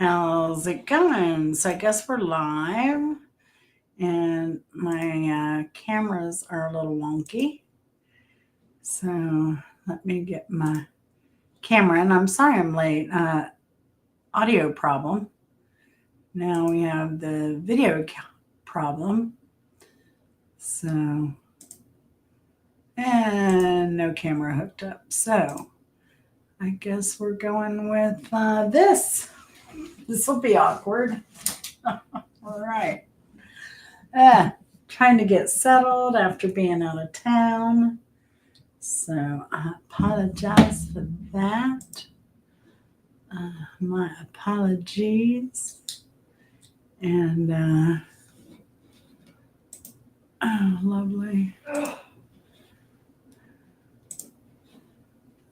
How's it going? So I guess we're live, and my cameras are a little wonky. So let me get my camera, and I'm sorry I'm late. Audio problem. Now we have the video problem. So, and no camera hooked up. So I guess we're going with this. This will be awkward. All right. Trying to get settled after being out of town. So I apologize for that. My apologies. And, oh, lovely.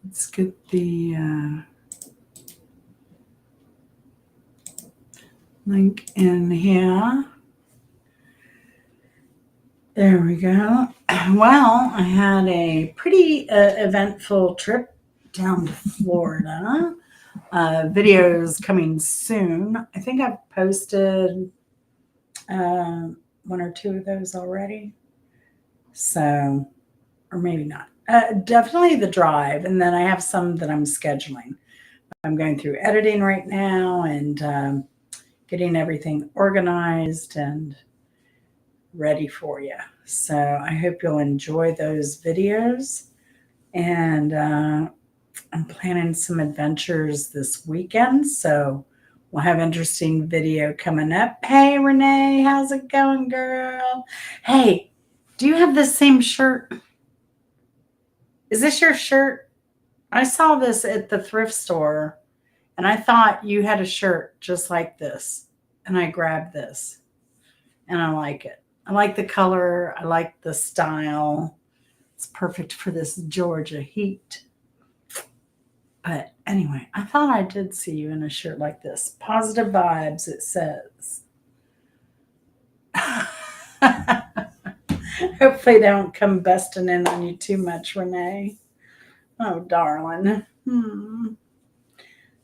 Let's get the link in here. There we go. Well, I had a pretty eventful trip down to Florida. Videos coming soon. I think I've posted one or two of those already. So, or maybe not. Definitely the drive. And then I have some that I'm scheduling. I'm going through editing right now and getting everything organized and ready for you. So I hope you'll enjoy those videos. And I'm planning some adventures this weekend. So we'll have interesting video coming up. Hey, Renee, how's it going, girl? Hey, do you have the same shirt? Is this your shirt? I saw this at the thrift store and I thought you had a shirt just like this. And I grabbed this and I like it. I like the color. I like the style. It's perfect for this Georgia heat. But anyway, I thought I did see you in a shirt like this. Positive vibes, it says. Hopefully they don't come busting in on you too much, Renee. Oh, darling.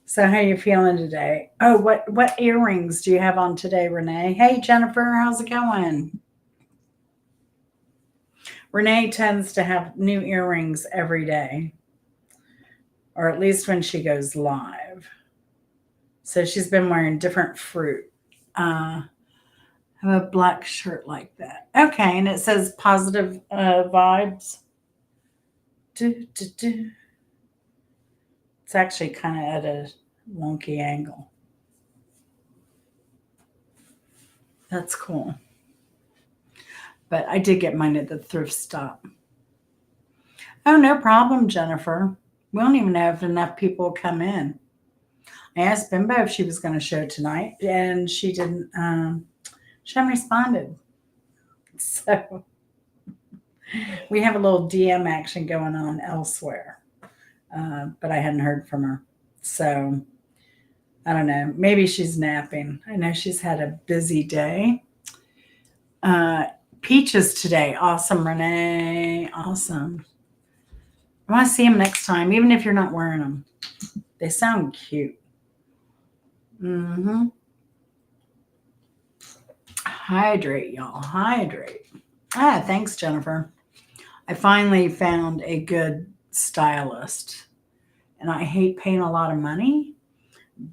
So how you feeling today? Oh, what earrings do you have on today, Renee? Hey, Jennifer, how's it going? Renee tends to have new earrings every day, or at least when she goes live. So she's been wearing different fruit. I have a black shirt like that. Okay, and it says positive vibes. It's actually kind of at a wonky angle. That's cool. But I did get mine at the thrift stop. Oh, no problem, Jennifer. We don't even know if enough people come in. I asked Bimbo if she was going to show tonight, and she didn't. She hadn't responded. So we have a little DM action going on elsewhere, but I hadn't heard from her. So I don't know. Maybe she's napping. I know she's had a busy day. Peaches today. Awesome, Renee. Awesome. I want to see them next time, even if you're not wearing them. They sound cute. Hydrate, y'all. Hydrate. Thanks, Jennifer. I finally found a good stylist. And I hate paying a lot of money,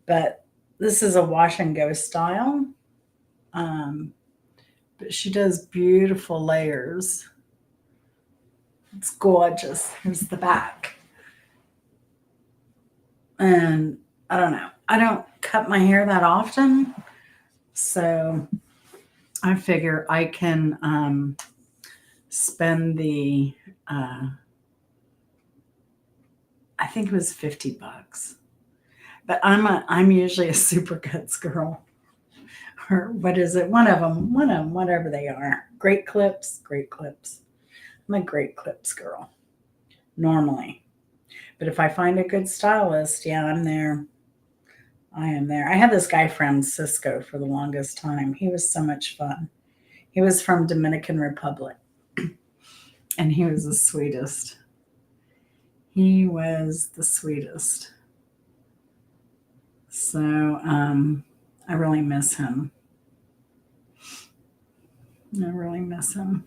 but this is a wash and go style. But she does beautiful layers. It's gorgeous. Here's the back. And I don't know. I don't cut my hair that often. So I figure I can spend the, I think it was $50. But I'm usually a Supercuts girl. Or what is it? One of them, whatever they are. Great clips, great clips. I'm a great clips girl, normally. But if I find a good stylist, yeah, I'm there. I am there. I had this guy from Cisco for the longest time. He was so much fun. He was from Dominican Republic, and he was the sweetest. He was the sweetest. So I really miss him. I really miss him.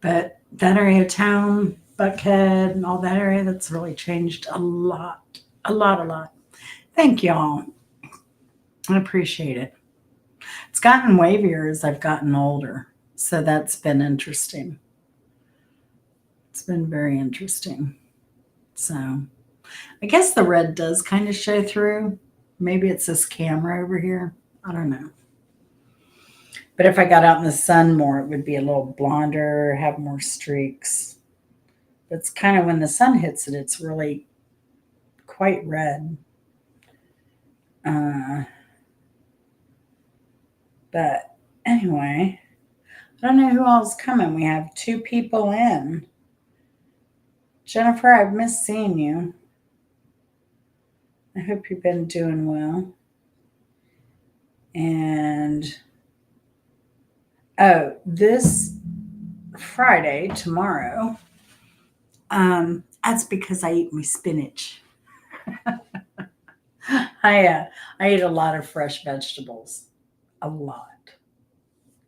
But that area of town, Buckhead, and all that area, that's really changed a lot. A lot, a lot. Thank y'all. I appreciate it. It's gotten wavier as I've gotten older. So that's been interesting. It's been very interesting. So I guess the red does kind of show through. Maybe it's this camera over here. I don't know. But if I got out in the sun more, it would be a little blonder, have more streaks. It's kind of when the sun hits it, it's really quite red. Uh, but anyway, I don't know who all's coming. We have 2 people in. Jennifer, I've missed seeing you. I hope you've been doing well. And this Friday, tomorrow, that's because I eat my spinach. I eat a lot of fresh vegetables, a lot.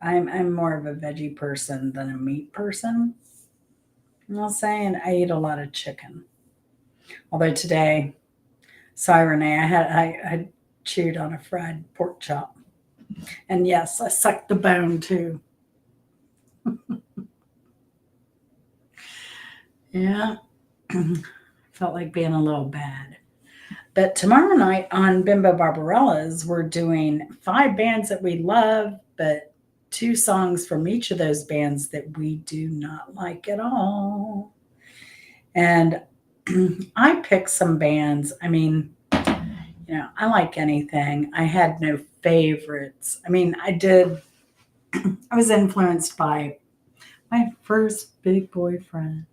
I'm more of a veggie person than a meat person. I'll say, and I eat a lot of chicken. Although today, sorry Renee, I chewed on a fried pork chop, and yes, I sucked the bone too. Yeah, felt like being a little bad. But tomorrow night on Bimbo Barbarella's, we're doing 5 bands that we love, but 2 songs from each of those bands that we do not like at all. And I picked some bands. I mean, I like anything. I had no favorites. I mean, I was influenced by my first big boyfriend.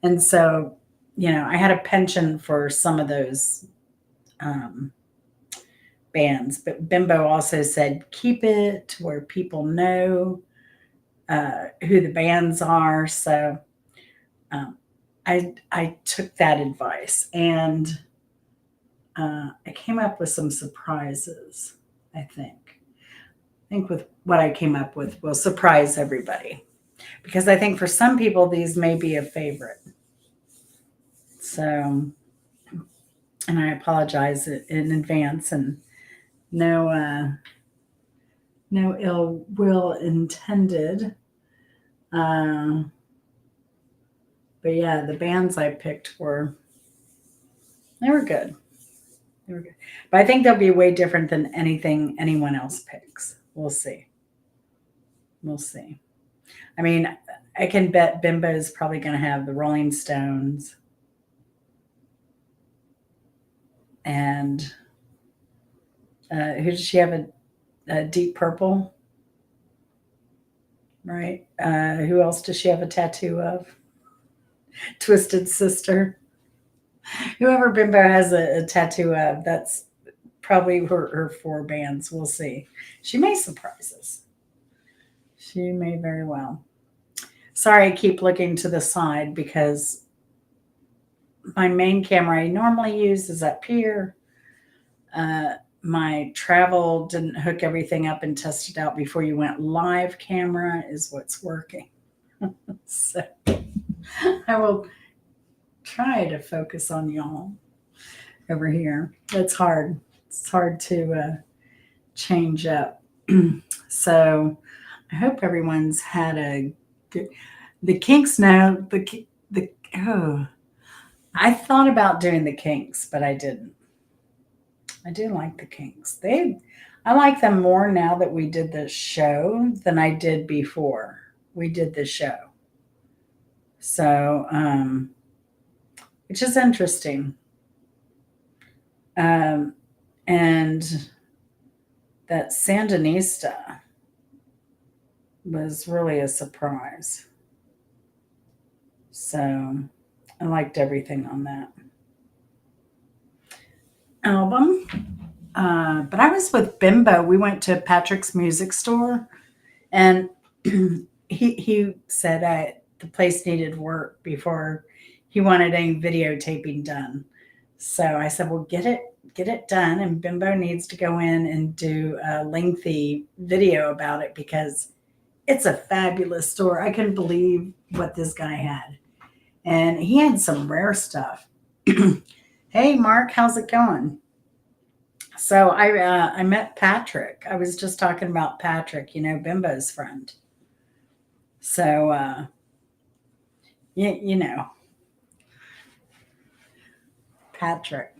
And so, I had a penchant for some of those um, bands. But Bimbo also said, keep it to where people know who the bands are. So um, I took that advice, and I came up with some surprises, I think. I think with what I came up with will surprise everybody. Because I think for some people, these may be a favorite. So, and I apologize in advance, and no ill will intended. But yeah, the bands I picked they were good. They were good. But I think they'll be way different than anything anyone else picks. We'll see. We'll see. I mean, I can bet Bimbo's probably going to have the Rolling Stones and who does she have? A Deep Purple, right? Who else does she have a tattoo of? Twisted Sister. Whoever Bimbo has a tattoo of, that's probably her 4 bands. We'll see. She may surprise us. She may very well. Sorry, I keep looking to the side because my main camera I normally use is up here. My travel didn't hook everything up and test it out before you went live. Camera is what's working. So I will try to focus on y'all over here. It's hard. It's hard to change up. So I hope everyone's had a good. The Kinks now. I thought about doing the Kinks, but I didn't. I do like the Kinks. I like them more now that we did the show than I did before we did the show. So, which is interesting. And that Sandinista was really a surprise. So I liked everything on that album. But I was with Bimbo. We went to Patrick's music store, and he said the place needed work before he wanted any videotaping done. So I said, well, get it done. And Bimbo needs to go in and do a lengthy video about it because it's a fabulous store. I couldn't believe what this guy had. And he had some rare stuff. Hey, Mark, how's it going? So I met Patrick. I was just talking about Patrick, Bimbo's friend. So you know Patrick.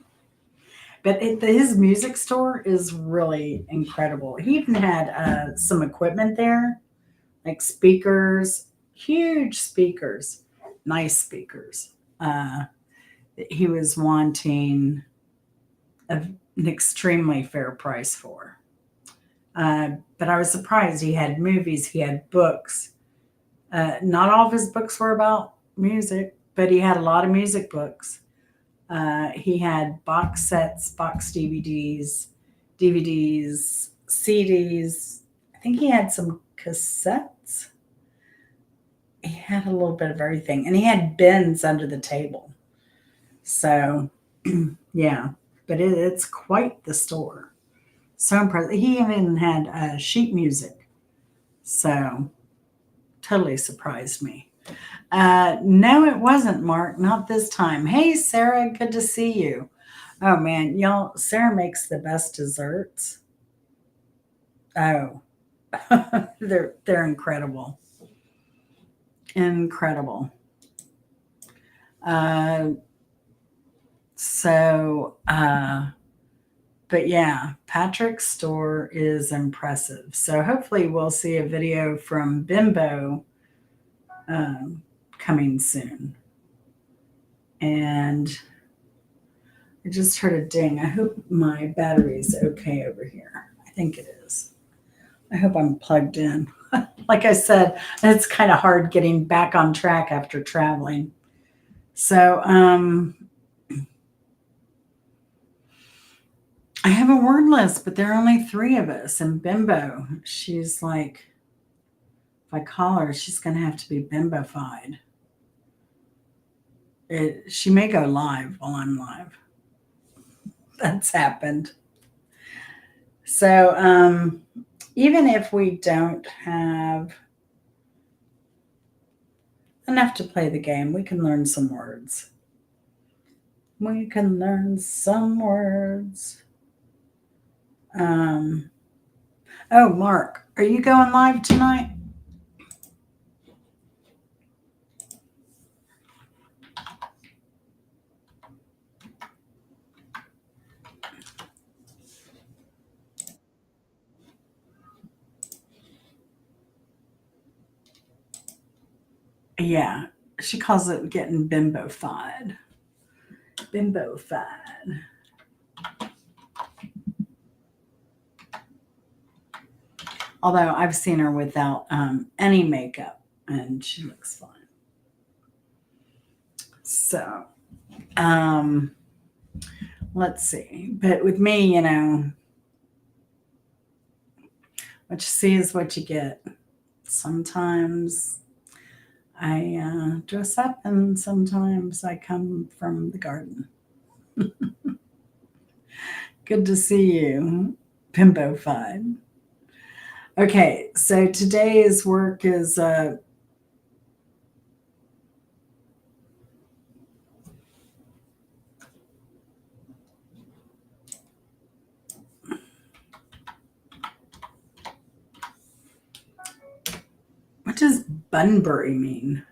But his music store is really incredible. He even had some equipment there, like speakers, huge speakers, nice speakers. Uh, he was wanting an extremely fair price for. But I was surprised. He had movies, he had books. Not all of his books were about music, but he had a lot of music books. He had box sets, box DVDs, CDs. I think he had some cassettes. He had a little bit of everything, and he had bins under the table. So, yeah, but it's quite the store. So impressive. He even had sheet music. So, totally surprised me. No, it wasn't, Mark. Not this time. Hey, Sarah, good to see you. Oh man, y'all, Sarah makes the best desserts. Oh, they're incredible, incredible. Uh, so, but yeah, Patrick's store is impressive. So hopefully we'll see a video from Bimbo um, coming soon. And I just heard a ding. I hope my battery is okay over here. I think it is. I hope I'm plugged in. Like I said, it's kind of hard getting back on track after traveling. So, I have a word list, but there are only three of us. And Bimbo, she's like, if I call her, she's going to have to be bimbofied. She may go live while I'm live. That's happened. So, even if we don't have enough to play the game, we can learn some words. We can learn some words. Um, oh, Mark, are you going live tonight? Yeah, she calls it getting bimbofied. Bimbofied. Although I've seen her without any makeup and she looks fine. So, um, let's see. But with me, what you see is what you get. Sometimes I dress up and sometimes I come from the garden. Good to see you, Pimbofied. Okay, so today's work is what does Bunbury mean?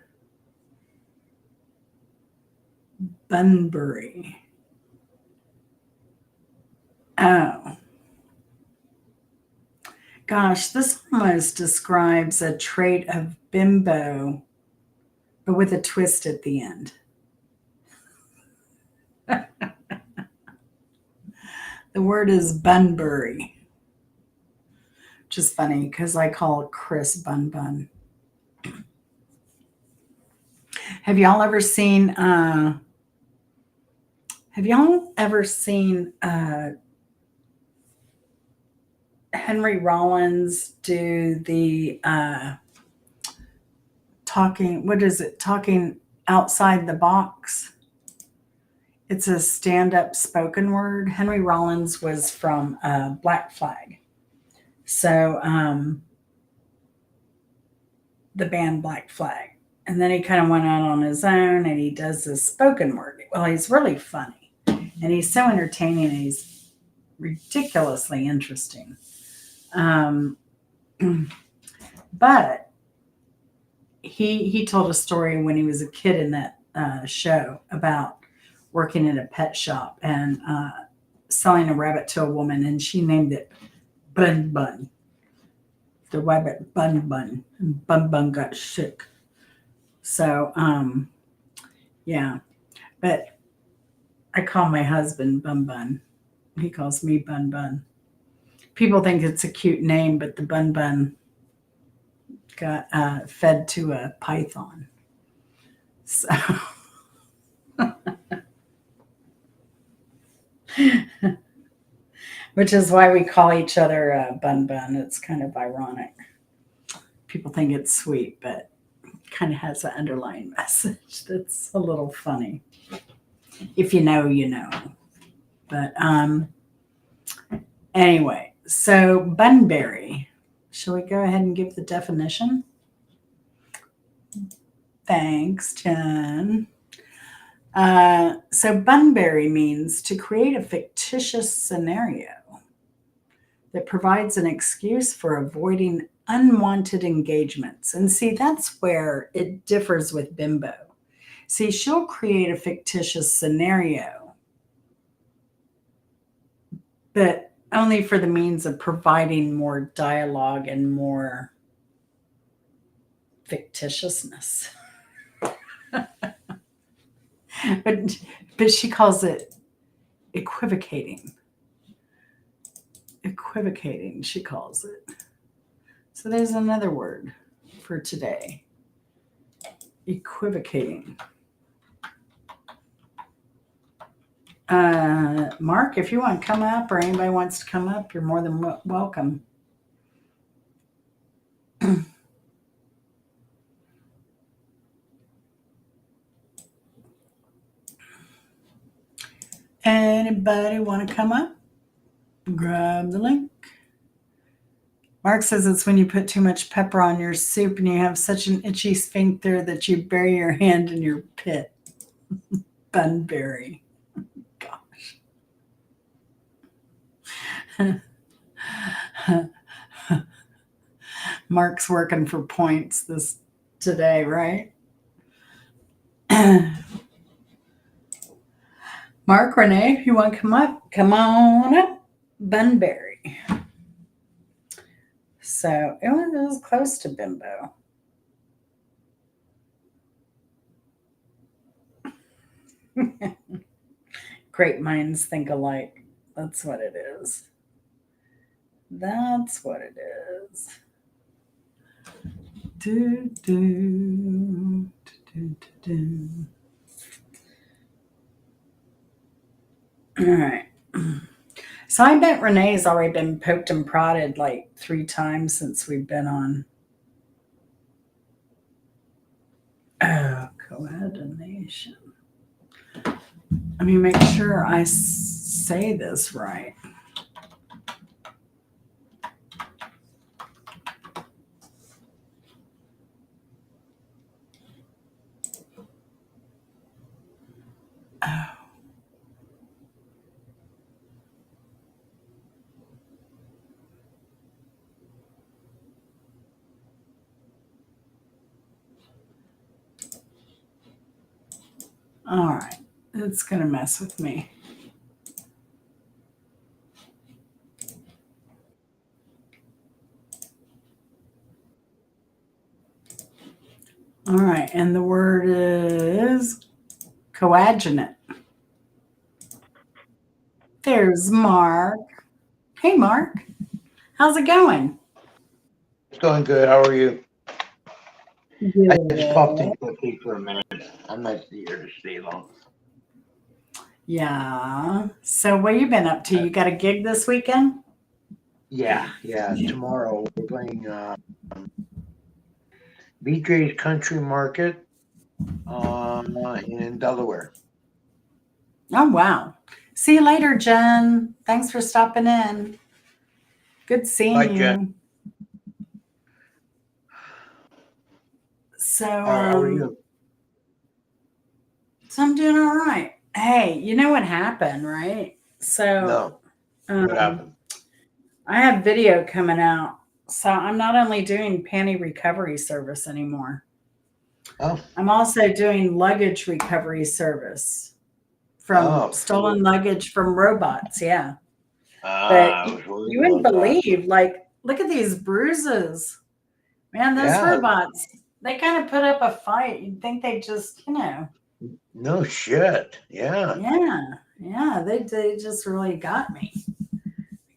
Bunbury. Oh, gosh, this almost describes a trait of bimbo, but with a twist at the end. The word is Bunbury, which is funny because I call Chris Bun Bun. Have y'all ever seen? Have y'all ever seen Henry Rollins do the talking? What is it? Talking outside the box. It's a stand-up spoken word. Henry Rollins was from Black Flag. So the band Black Flag. And then he kind of went out on his own and he does this spoken word. Well, he's really funny and he's so entertaining and he's ridiculously interesting. Um, but he told a story when he was a kid in that show about working in a pet shop and selling a rabbit to a woman, and she named it Bun Bun. The rabbit Bun Bun, and Bun Bun got sick. So yeah, but I call my husband Bun Bun. He calls me Bun Bun. People think it's a cute name, but the Bun Bun got fed to a python. So, which is why we call each other Bun Bun. It's kind of ironic. People think it's sweet, but it kind of has an underlying message that's a little funny. If you know, you know. But anyway, so bunberry. Shall we go ahead and give the definition? Thanks, Jen. So bunberry means to create a fictitious scenario that provides an excuse for avoiding unwanted engagements. And see, that's where it differs with bimbo. See, she'll create a fictitious scenario, but only for the means of providing more dialogue and more fictitiousness. but she calls it equivocating. Equivocating, she calls it. So there's another word for today. Equivocating. Mark, if you want to come up or anybody wants to come up, you're more than welcome. Anybody want to come up? Grab the link. Mark says it's when you put too much pepper on your soup and you have such an itchy sphincter that you bury your hand in your pit. Bunberry. Gosh. Mark's working for points today, right? Mark, Renee, you want to come up? Come on up. Bunberry. So it was close to bimbo. Great minds think alike. That's what it is. That's what it is. Do, do, do, do. All right. So I bet Renee's already been poked and prodded like 3 times since we've been on. Oh, coordination. Let me make sure I say this right. Oh. All right. It's going to mess with me. All right. And the word is coadjuvant. There's Mark. Hey, Mark. How's it going? It's going good. How are you? I just popped in Good. quickly for a minute. I'm not here to stay long. Yeah. So what you been up to? Uh, You got a gig this weekend? yeah. Tomorrow we're playing BJ's Country Market in Delaware. Oh, wow. See you later, Jen. Thanks for stopping in. Good Bye, seeing Jen. you. So, How are you? so I'm doing all right. Hey, you know what happened, right? So, No. What um, happened? I have video coming out. So I'm not only doing panty recovery service anymore. Oh, I'm also doing luggage recovery service from oh, stolen luggage from robots. Yeah. But I was worried you wouldn't about that. believe, like, look at these bruises. Man, those Yeah, robots, they kind of put up a fight. You'd think they just, no shit. Yeah. yeah, they just really got me. I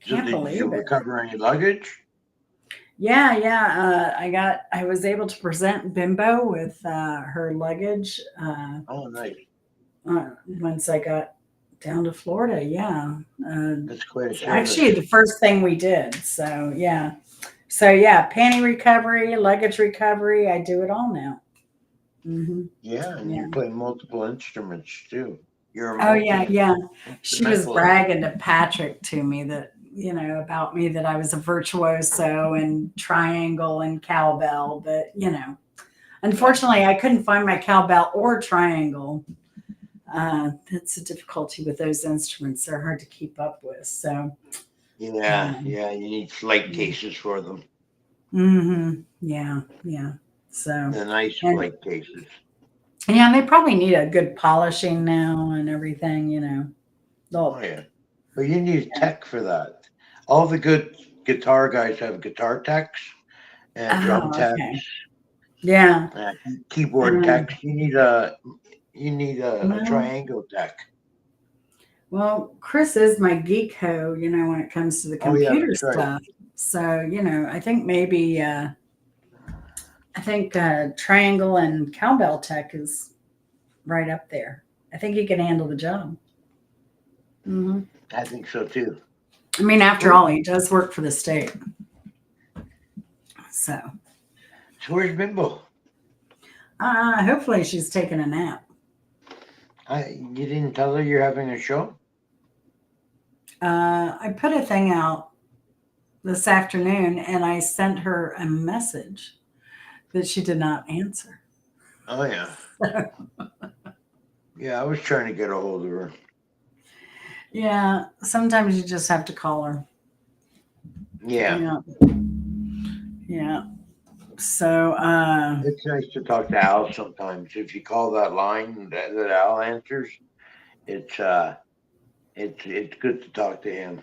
So can't did you believe it. recover any luggage? Yeah. I was able to present Bimbo with her luggage Oh, nice. once I got down to Florida. Yeah. That's quite a service. Actually, the first thing we did. So, yeah. So, yeah, panty recovery, luggage recovery. I do it all now. Yeah, and Yeah. you play multiple instruments too. You're a Oh, yeah. multi Yeah. She was instrumentalist. bragging to Patrick to me that, about me that I was a virtuoso and triangle and cowbell. But, unfortunately, I couldn't find my cowbell or triangle. That's the difficulty with those instruments. They're hard to keep up with. So, Yeah, um, yeah, you need flight cases for them. yeah. So, The nice and flight cases. yeah, they probably need a good polishing now and everything. Oh They'll, yeah. But you need yeah. tech for that. All the good guitar guys have guitar techs and drum Oh, techs, okay. Yeah. uh, keyboard Um, techs. You need a well, triangle tech. well, Chris is my geeko, when it comes to the Oh yeah, computer that's right. stuff. So, I think maybe, I think Triangle and Cowbell Tech is right up there. I think he can handle the job. I think so too. I mean, after Where, all, he does work for the state. So, so where's Bimbo? hopefully she's taking a nap. You didn't tell her you're having a show? I put a thing out this afternoon and I sent her a message that she did not answer. Oh yeah. Yeah, I was trying to get a hold of her. Yeah, sometimes you just have to call her. Yeah. Yeah, yeah. So, It's nice to talk to Al sometimes. If you call that line that Al answers, it's it's good to talk to him.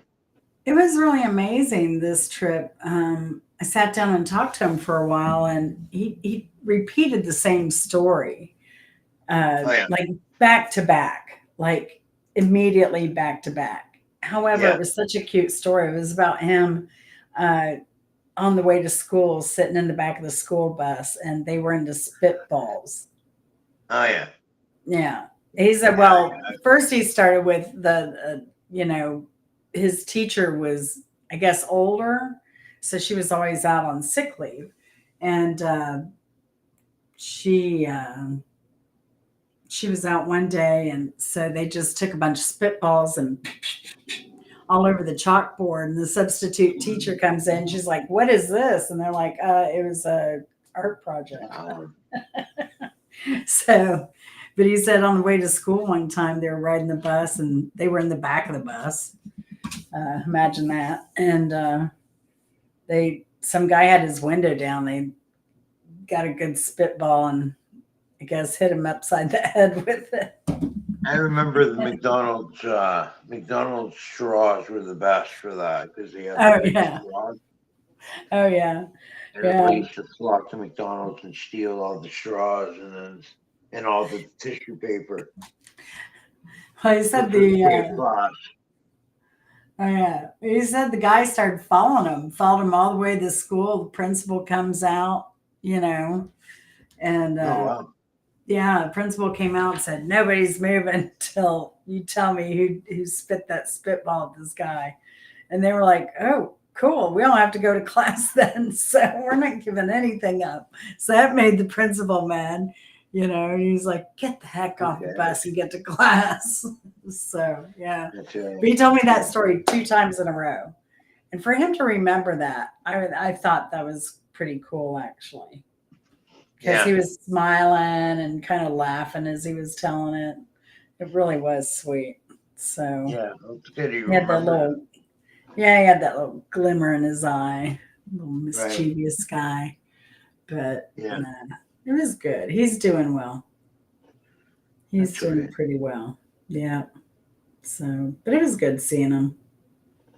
it was really amazing this trip. I sat down and talked to him for a while, and he repeated the same story, Oh yeah, like back to back, like immediately back to back. However, it yeah. was such a cute story. It was about him uh, on the way to school, sitting in the back of the school bus, and they were into spitballs. Oh yeah, Yeah. He said, yeah, well, first he started with his teacher was, I guess, older. So she was always out on sick leave. And she, she was out one day. And so they just took a bunch of spitballs and all over the chalkboard. And the substitute teacher comes in. She's like, what is this? And they're like, it was a art project. yeah. So, but he said on the way to school one time they were riding the bus and they were in the back of the bus. Imagine that. And some guy had his window down. They got a good spitball and I guess hit him upside the head with it. I remember the McDonald's straws were the best for that because they have the Oh big yeah. straws. Oh yeah. Everybody Yeah. used to flock to McDonald's and steal all the straws and all the tissue paper Well, he for said first day of class. oh yeah. He said the guy started followed him all the way to school. The principal comes out, and Oh wow. yeah, the principal came out and said, nobody's moving until you tell me who spit that spitball at this guy. And they were like, oh, cool. We don't have to go to class then. So we're not giving anything up. So that made the principal mad. And he's like, get the heck off the Okay. bus and get to class. So, yeah. That's right. But he told me that story 2 times in a row. And for him to remember that, I thought that was pretty cool, actually, because Yeah. he was smiling and kind of laughing as he was telling it. It really was sweet. So Yeah. It's good you he had that remember that. little, yeah, he had that little glimmer in his eye, little Right. mischievous guy. But Yeah. it was good. He's doing well. He's That's doing right. pretty well. Yeah. So, but it was good seeing him.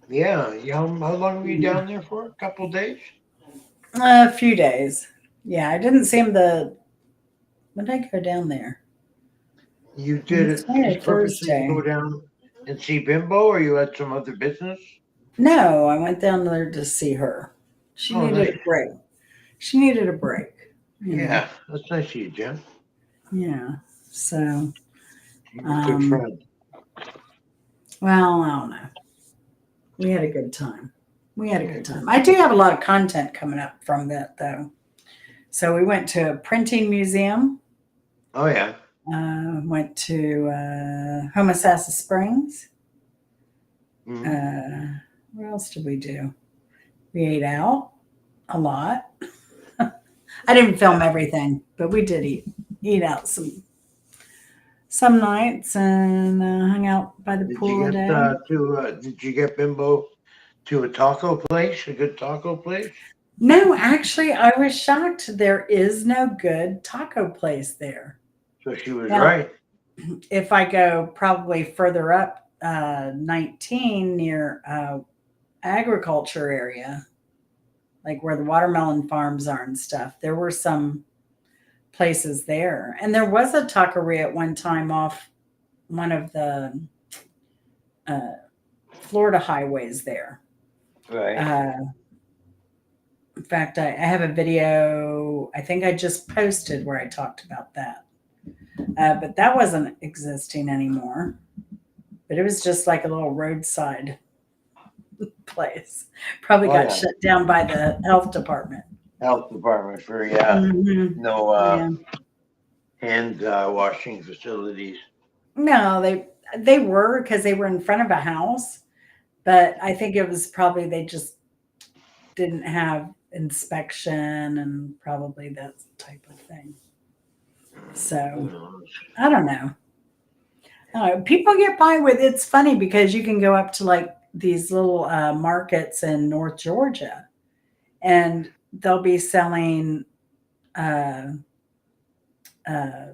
Yeah. How long were you Yeah. down there for? A couple days? A few days. Yeah, I didn't see him when did I go down there? You did it Wednesday or just purposely to go Thursday? down and see Bimbo, or you had some other business? No, I went down there to see her. She Oh, needed nice. a break. She needed a break. Yeah. That's nice of you, Jim. Yeah. So, You're a good um, friend. well, I don't know. We had a good time. We had a Yeah. good Good. time. I do have a lot of content coming up from that, though. So we went to a printing museum. Oh, yeah. Went to Homosassa Springs. Hmm. Uh, what else did we do? We ate out a lot. I didn't film everything, but we did eat out some nights and hung out by the Did you pool a get day. Did you get Bimbo to a taco place? A good taco place? No, actually, I was shocked. There is no good taco place there. So she was Now, right. if I go probably further up 19 near agriculture area, like where the watermelon farms are and stuff, there were some places there. And there was a taqueria at one time off one of the uh, Florida highways there. Right. Uh, in fact, I have a video I think I just posted where I talked about that. But that wasn't existing anymore. But it was just like a little roadside place. Probably Oh, got yeah. shut down by the health department. Health department for, yeah. Hmm. No Yeah. hand washing facilities. No, they were because they were in front of a house, but I think it was probably they just didn't have inspection and probably that type of thing. Who So knows? I don't know. People get by with it's funny because you can go up to like these little markets in North Georgia and they'll be selling uh, uh,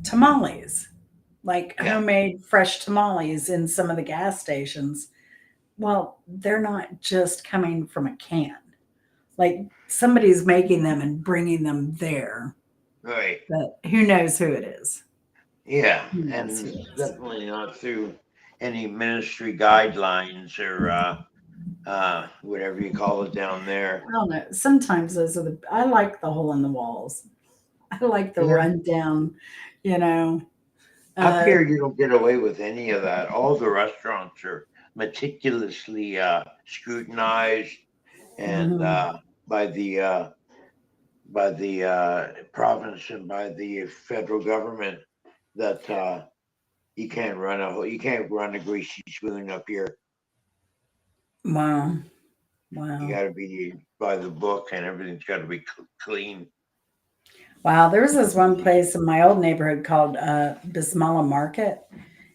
tamales, like Yeah. homemade fresh tamales in some of the gas stations. Well, they're not just coming from a can. Like somebody's making them and bringing them there, Right. but who knows who it is? Yeah. Who knows And who it's it is? definitely not through any ministry guidelines or whatever you call it down there. I don't know. Sometimes I like the hole in the walls. I like the Yeah. rundown, you know. Up Uh, here, you don't get away with any of that. All the restaurants are meticulously scrutinized and mhm. by the province and by the federal government that you can't run a greasy spoon up here. Wow. You Wow. got to be by the book, and everything's got to be clean. Wow. There was this one place in my old neighborhood called Bismillah Market,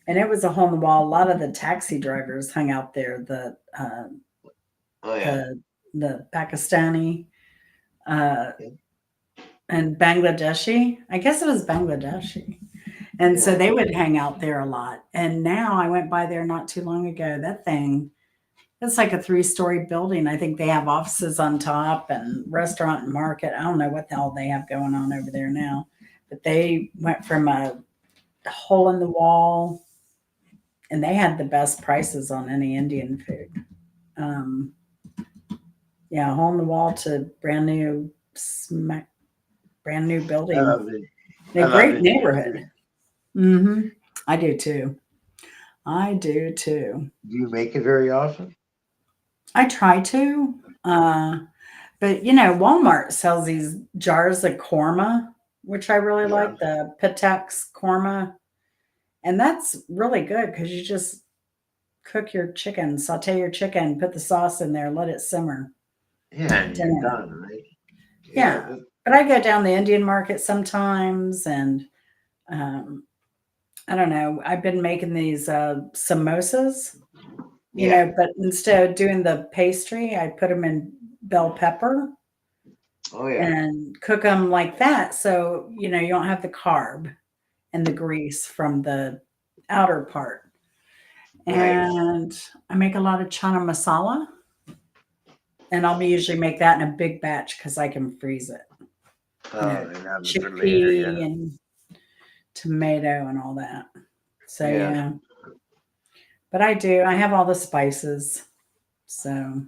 and it was a hole in the wall. A lot of the taxi drivers hung out there. Oh yeah, The Pakistani uh, yeah, and Bangladeshi. I guess it was Bangladeshi. And so yeah. they would hang out there a lot. And now I went by there not too long ago. That thing, it's like a 3-story building. I think they have offices on top and restaurant and market. I don't know what the hell they have going on over there now. But they went from a hole in the wall and they had the best prices on any Indian food. Um, yeah, hole in the wall to brand new I building. love it. In I a love great Indian neighborhood. food. Hmm. I do too. I do too. Do you make it very often? I try to. But you know, Walmart sells these jars of korma, which I really Yeah. like, the Pitex korma. And that's really good because you just cook your chicken, saute your chicken, put the sauce in there, let it simmer. Yeah, and you're Dinner. done, right? Yeah, Yeah. But I go down the Indian market sometimes and um, I don't know. I've been making these samosas, you yeah. know, but instead of doing the pastry, I put them in bell pepper Oh yeah. and cook them like that. So, you know, you don't have the carb and the grease from the outer part. Right. And I make a lot of chana masala, and I'll usually make that in a big batch because I can freeze it. You know, And have it for later. chickpea Yeah. and tomato and all that. So Yeah. yeah, but I do. I have all the spices. So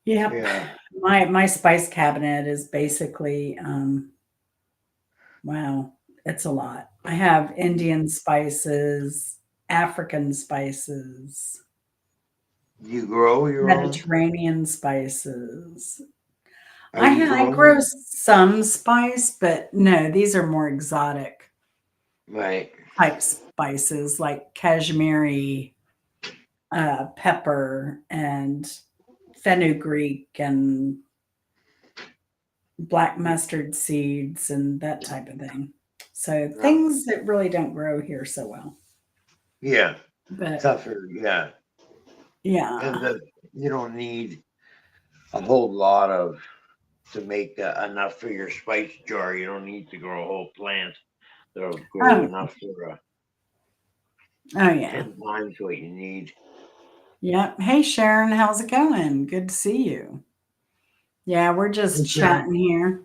yep, Yeah. my spice cabinet is basically wow, it's a lot. I have Indian spices, African spices, You grow your own? Mediterranean spices. Are you I grow growing? some spice, but no, these are more exotic Right. type spices like cashmere, pepper, and fenugreek, and black mustard seeds, and that type of thing. So Yeah. things that really don't grow here so well. Yeah. But Tougher. Yeah. And yeah, you don't need a whole lot of to make enough for your spice jar. You don't need to grow a whole plant. That'll grow oh, enough for oh yeah, 10 times what you need. yep. Hey Sharon, how's it going? Good to see you. Yeah, we're just Hey, Sharon. chatting here.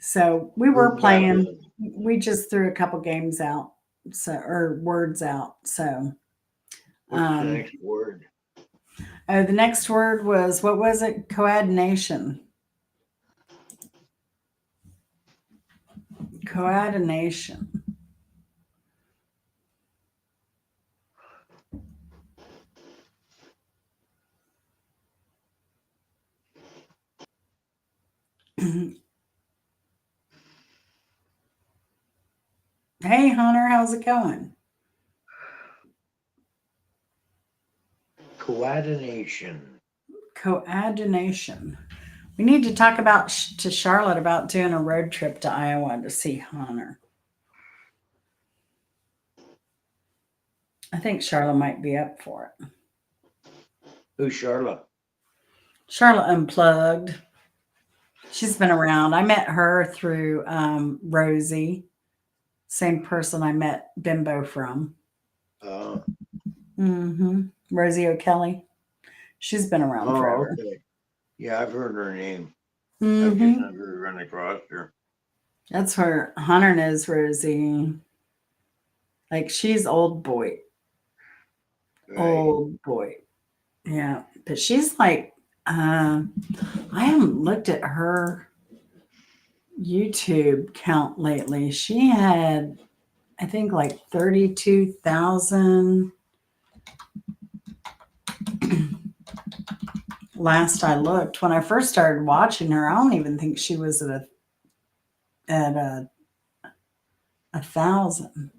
So we were Isn't that playing. We just threw a couple games out, so or words out. So, what's the um, next word? oh, the next word was what was it? Coordination. Coordination. Hey Hunter, how's it going? Coordination. Coordination. We need to talk about to Charlotte about doing a road trip to Iowa to see Hunter. I think Charlotte might be up for it. Who's Charlotte? Charlotte Unplugged. She's been around. I met her through Rosie, same person I met Bimbo from. Uh, Rosie O'Kelly. She's been around oh, forever. okay. Yeah, I've heard her name. I've just hmm never run across her. That's where Hunter knows Rosie. Like she's old boy, Right. old boy. Yeah, but she's like, I haven't looked at her YouTube count lately. She had, I think, like 32,000 last I looked. When I first started watching her, I don't even think she was at a thousand.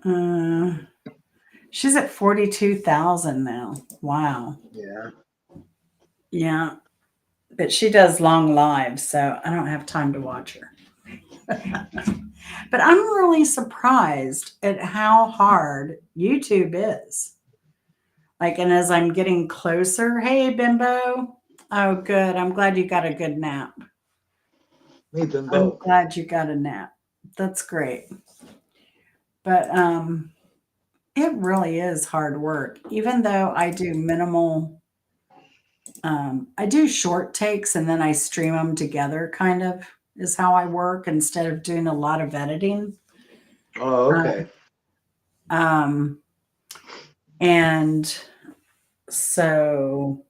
Uh, she's at 42,000 now. Wow. Yeah. Yeah, but she does long lives, so I don't have time to watch her. But I'm really surprised at how hard YouTube is. Like, and as I'm getting closer, hey, Bimbo. Oh, good. I'm glad you got a good nap. Hey, I'm Bimbo. glad you got a nap. That's great. But it really is hard work. Even though I do minimal, I do short takes and then I stream them together, kind of is how I work instead of doing a lot of editing. Oh, Uh, okay. Um, and so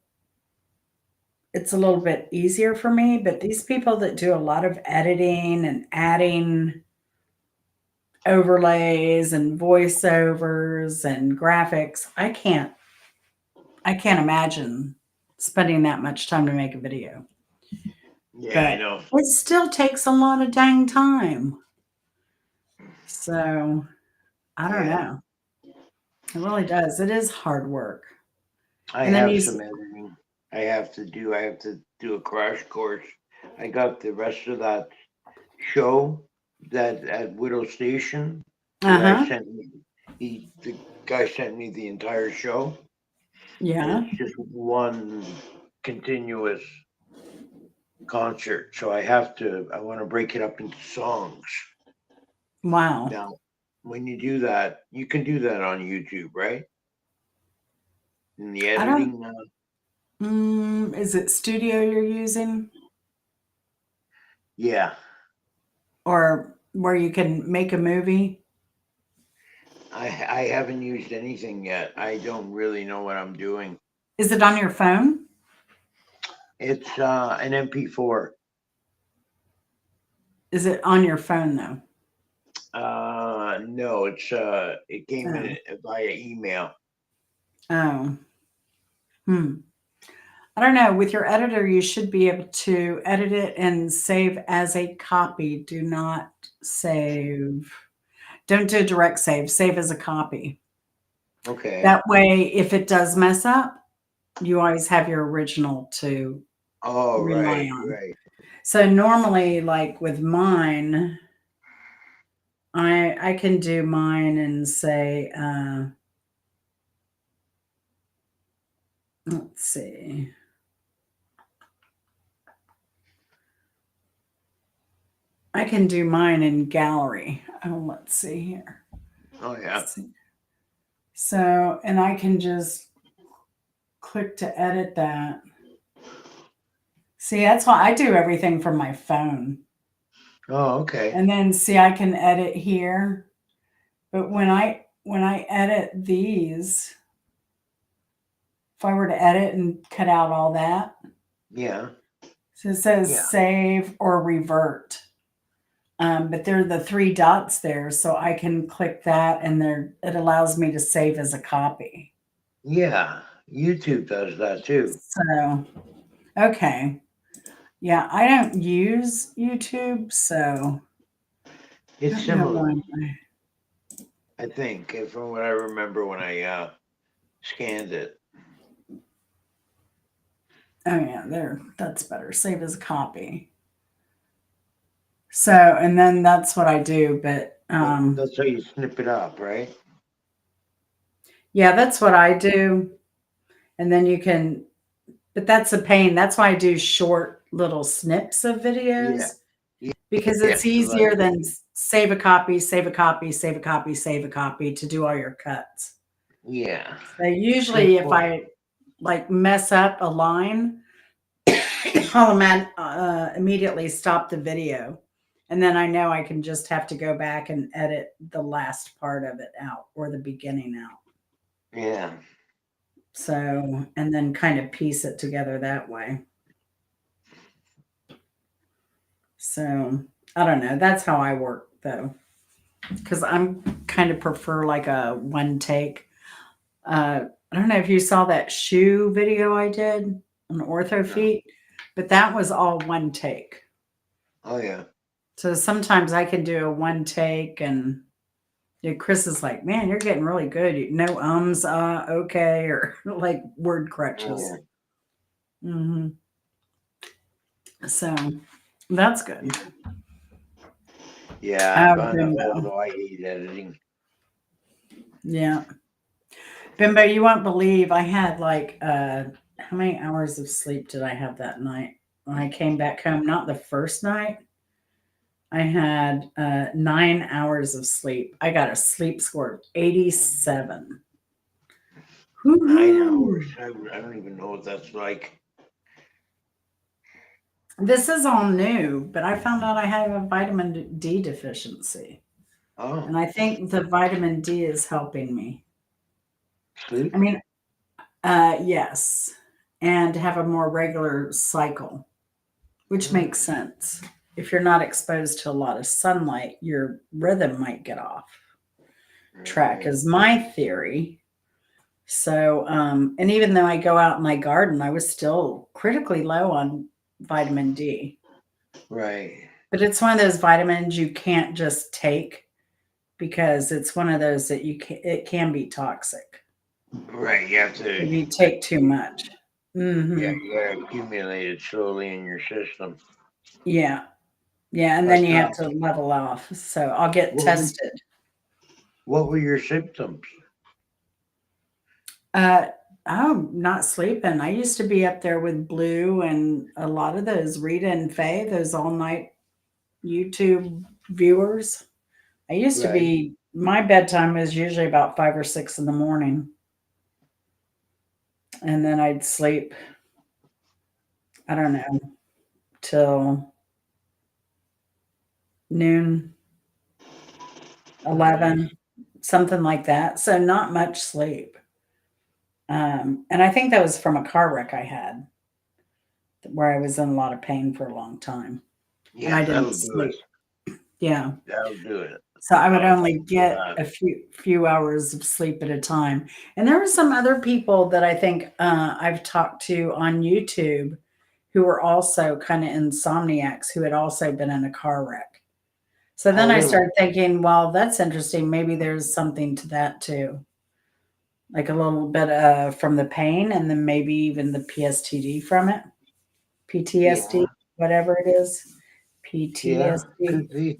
it's a little bit easier for me, but these people that do a lot of editing and adding overlays and voiceovers and graphics, I can't imagine spending that much time to make a video. Yeah, I But know. it still takes a lot of dang time. So I don't Yeah, know. It really does. It is hard work. I And then have you, some editing I have to do. I have to do a crash course. I got the rest of that show that at Widow Station. The guy uh-huh. sent me. The guy sent me the entire show, and Yeah. it's just one continuous concert. So I have to. I want to break it up into songs. Wow. Now, when you do that, you can do that on YouTube, right? In the I don't, editing. is it studio you're using Yeah, or where you can make a movie? I haven't used anything yet. I don't really know what I'm doing. Is it on your phone? It's an MP4. Is it on your phone though? No, it came Oh. in via email. Oh. Hmm. I don't know. With your editor, you should be able to edit it and save as a copy. Do not save. Don't do a direct save. Save as a copy. Okay. That way, if it does mess up, you always have your original to Oh, rely right, on. right. So normally, like with mine, I can do mine and say, let's see. I can do mine in gallery. Oh, let's see here. Oh, yeah. Let's see. So, and I can just click to edit that. See, that's why I do everything from my phone. Oh, okay. And then see, I can edit here. But when I edit these, if I were to edit and cut out all that, Yeah, so it says yeah, save or revert. But there are the three dots there, so I can click that, and there it allows me to save as a copy. yeah. YouTube does that too. So okay, yeah, I don't use YouTube, so I It's don't know similar, why. I think, from what I remember when I scanned it. Oh yeah, there. That's better. Save as a copy. So, and then that's what I do. But That's how you snip it up, right? yeah, that's what I do. And then you can, but that's a pain. That's why I do short little snips of Yeah, videos yeah. because Yeah. it's So that's easier than save a copy, save a copy, save a copy, save a copy to do all your cuts. yeah. So usually, if Simple. I like mess up a line, I'll immediately stop the video. And then I know I can just have to go back and edit the last part of it out or the beginning out. Yeah. So, and then kind of piece it together that way. So, I don't know. That's how I work though. Because I'm kind of prefer like a one take. I don't know if you saw that shoe video I did on ortho No. feet, but that was all one take. Oh, yeah. So sometimes I can do a one take and yeah, Chris is like, man, you're getting really good. No ums, okay, or like word Oh, crutches. yeah. Hmm. So that's good. Yeah, Oh, but Bimbo. although I hate editing. Yeah. Bimbo, you won't believe I had like, how many hours of sleep did I have that night when I came back home? Not the first night. I had 9 hours of sleep. I got a sleep score of 87. 9 hours. Woo-hoo. I don't even know what that's like. This is all new, but I found out I have a vitamin D deficiency. And Oh, I think the vitamin D is helping me. I sleep? mean, yes, and have a more regular cycle, which Hmm. makes sense. If you're not exposed to a lot of sunlight, your rhythm might get off track, Right. is my theory. So, and even though I go out in my garden, I was still critically low on vitamin D. Right. But it's one of those vitamins you can't just take because it's one of those that it can be toxic Right. You have if to. you take too much. Yeah, Hmm. you gotta accumulate it slowly in your system. Yeah. Yeah. And But then you have to level off. So I'll get what were tested. what were your symptoms? Uh, I'm not sleeping. I used to be up there with Blue and a lot of those Rita and Faye, those all night YouTube viewers. I used to Right. be, my bedtime was usually about 5 or 6 in the morning. And then I'd sleep, I don't know, till noon, Right. 11, something like that. So not much sleep. And I think that was from a car wreck I had where I was in a lot of pain for a long time and Yeah, I didn't that'll do it. sleep. Yeah. That'll do it. So I would I'll only tell you get that. a few hours of sleep at a time. And there were some other people that I think I've talked to on YouTube who were also kind of insomniacs who had also been in a car wreck. So Oh, then I really? started thinking, well, that's interesting. Maybe there's something to that too. Like a little bit from the pain and then maybe even the PSTD from it. PTSD, Yeah. whatever it is. Yeah. PTSD. Could be.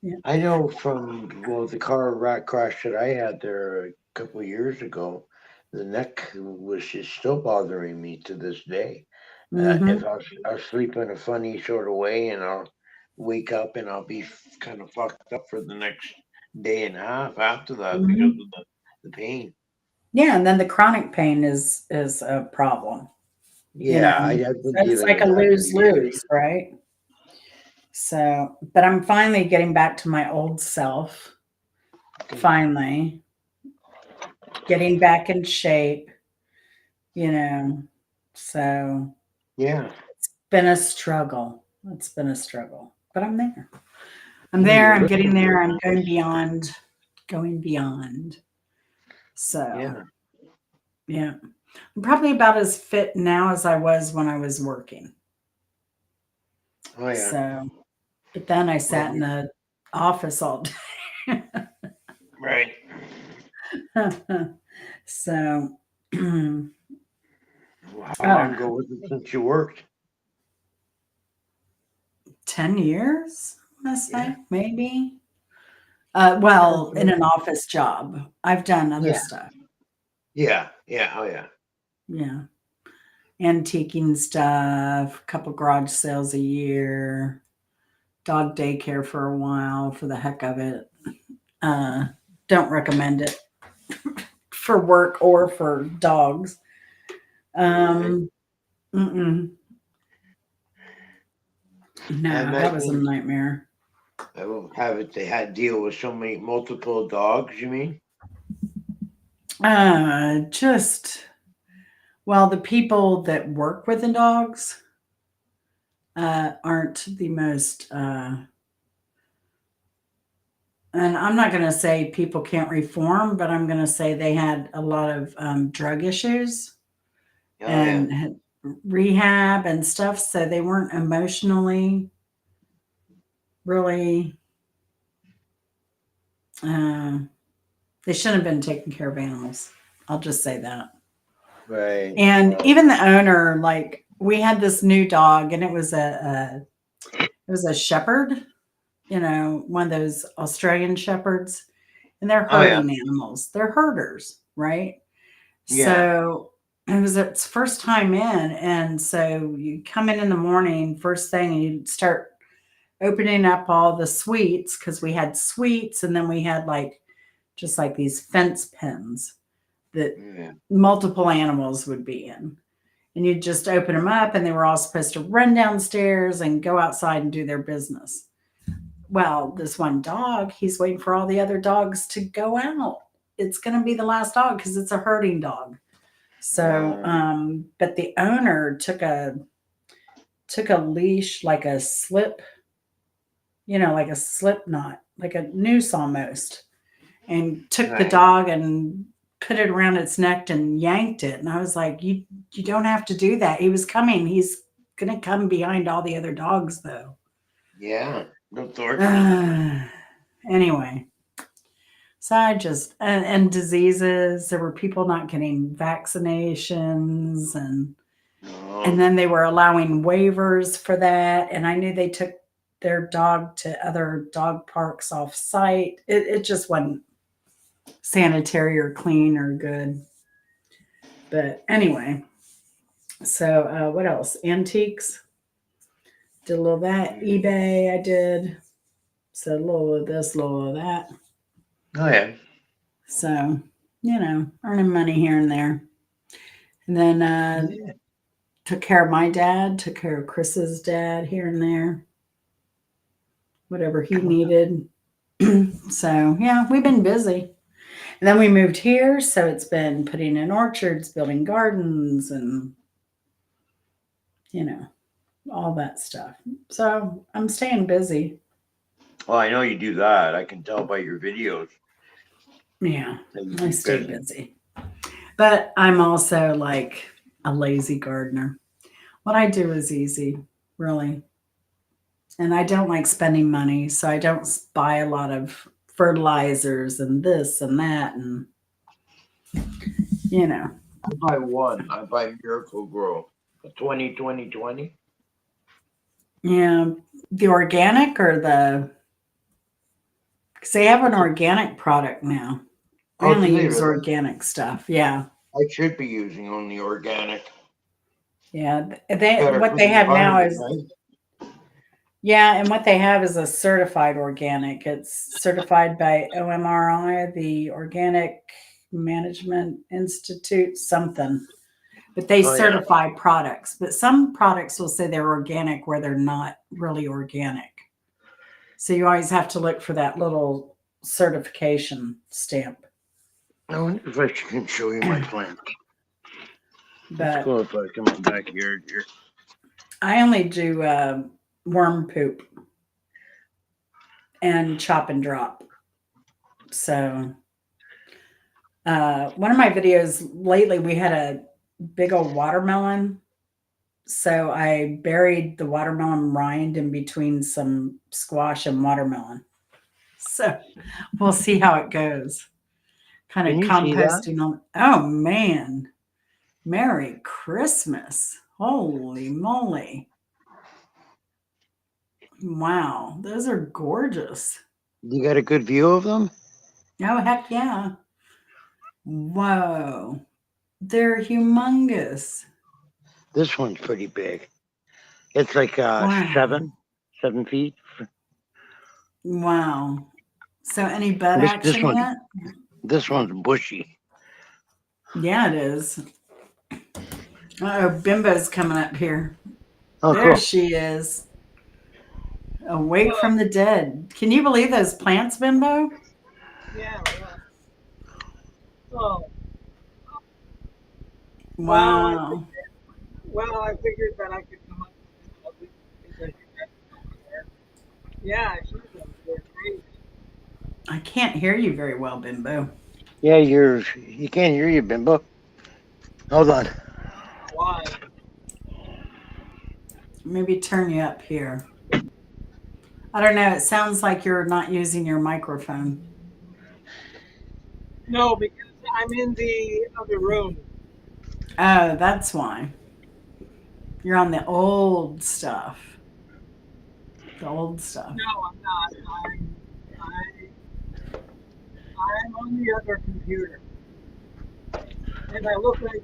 Yeah. I know from the car wreck crash that I had there a couple of years ago, the neck was just still bothering me to this day. If Hmm. I'll sleep in a funny sort of way, and I'll wake up and I'll be kind of fucked up for the next day and a half after that because of Hmm. the pain. Yeah, and then the chronic pain is a problem, you know. Yeah, I've been So it's dealing like a with that for years. lose-lose, right? So, but I'm finally getting back to my old self, finally getting back in shape, you know. So, Yeah, been a struggle. It's been a struggle, but I'm there. I'm yeah, there, you're I'm getting looking there, good. I'm going beyond, going beyond. So, Yeah. yeah. I'm probably about as fit now as I was when I was working. Oh yeah. So, but then I Well, sat in the office all day. right. So, I Well, how don't long know, ago was it since you worked? 10 years, I want to Yeah. say, maybe. Sounds Well, in right. an office job, I've done other Yeah. stuff. Yeah. Yeah. Oh yeah. Yeah. Antiquing stuff, a couple garage sales a year, dog daycare for a while for the heck of it. Uh, don't recommend it for work or for dogs. Right. Um, mm-mm. I No, that was a imagine nightmare. I will have it. They had to deal with so many multiple dogs. You mean? Just well, the people that work with the dogs aren't the most. And I'm not going to say people can't reform, but I'm going to say they had a lot of drug issues Oh yeah. and had rehab and stuff, so they weren't emotionally really. Uh, they shouldn't have been taking care of animals. I'll just say that. Right. And Well. even the owner, like we had this new dog, and it was a shepherd, one of those Australian shepherds, and they're Oh yeah. herding animals. They're herders, right? Yeah. So it was its first time in, and so you come in the morning, first thing, and you start opening up all the suites because we had suites, and then we had like just like these fence pens that Yeah. multiple animals would be in. And you'd just open them up, and they were all supposed to run downstairs and go outside and do their business. Well, this one dog, he's waiting for all the other dogs to go out. It's going to be the last dog because it's a herding dog. So, Um. but the owner took a leash, like a slip, like a slip knot, like a noose almost, and took the Right. dog and put it around its neck and yanked it. And I was like, you don't have to do that. He was coming. He's gonna come behind all the other dogs though. Yeah, the authorities. Anyway, so I just and diseases. There were people not getting vaccinations, and No. then they were allowing waivers for that. And I knew they took their dog to other dog parks off site. It just wasn't sanitary or clean or good. But anyway, so what else? Antiques. Did a little of that. eBay. I did. So a little of this, a little of that. Oh yeah. So, earning money here and there. And then Yeah. took care of my dad, took care of Chris's dad here and there, whatever he needed. So, yeah, we've been busy. And then we moved here. So it's been putting in orchards, building gardens, and, all that stuff. So I'm staying busy. Well, I know you do that. I can tell by your videos Yeah, that you I keep stay busy. busy. But I'm also like a lazy gardener. What I do is easy, really. And I don't like spending money, so I don't buy a lot of fertilizers and this and that and you know. I buy one. I buy Miracle Grow. A 20. Yeah, the organic or the because they have an organic product now. I Oh, do only they use really? organic stuff. Yeah. I should be using only organic. Yeah, they Better what for they the have now environment, is right? yeah, and what they have is a certified organic. It's certified by OMRI, the Organic Management Institute, something. But they Oh yeah. certify products. But some products will say they're organic where they're not really organic. So you always have to look for that little certification stamp. I wonder if I can show you my plants. Let's But go if I come in backyard here. I only do worm poop and chop and drop. So one of my videos lately, we had a big old watermelon. So I buried the watermelon rind in between some squash and watermelon. So we'll see how it goes. Kind of Can you see that? composting on. Oh man, Merry Christmas! Holy moly! Wow, those are gorgeous. You got a good view of them? Oh heck yeah! Whoa, they're humongous. This one's pretty big. It's like Wow, 7 feet. wow. So any bud This action one's yet? bushy. Yeah, it is. Oh, Bimbo's coming up here. Oh, There cool. she is. Awake from the dead. Can you believe those plants, Bimbo? Yeah, yeah. Oh, well, I Wow. I figured that I could come up with it because you guys over there. Yeah, I see them. They're great. I can't hear you very well, Bimbo. Yeah, you can't hear you, Bimbo. Hold on. Why? Maybe turn you up here. I don't know. It sounds like you're not using your microphone. No, because I'm in the other room. Oh, that's why. You're on the old stuff. The old stuff. No, I'm not. I'm on the other computer, and I look like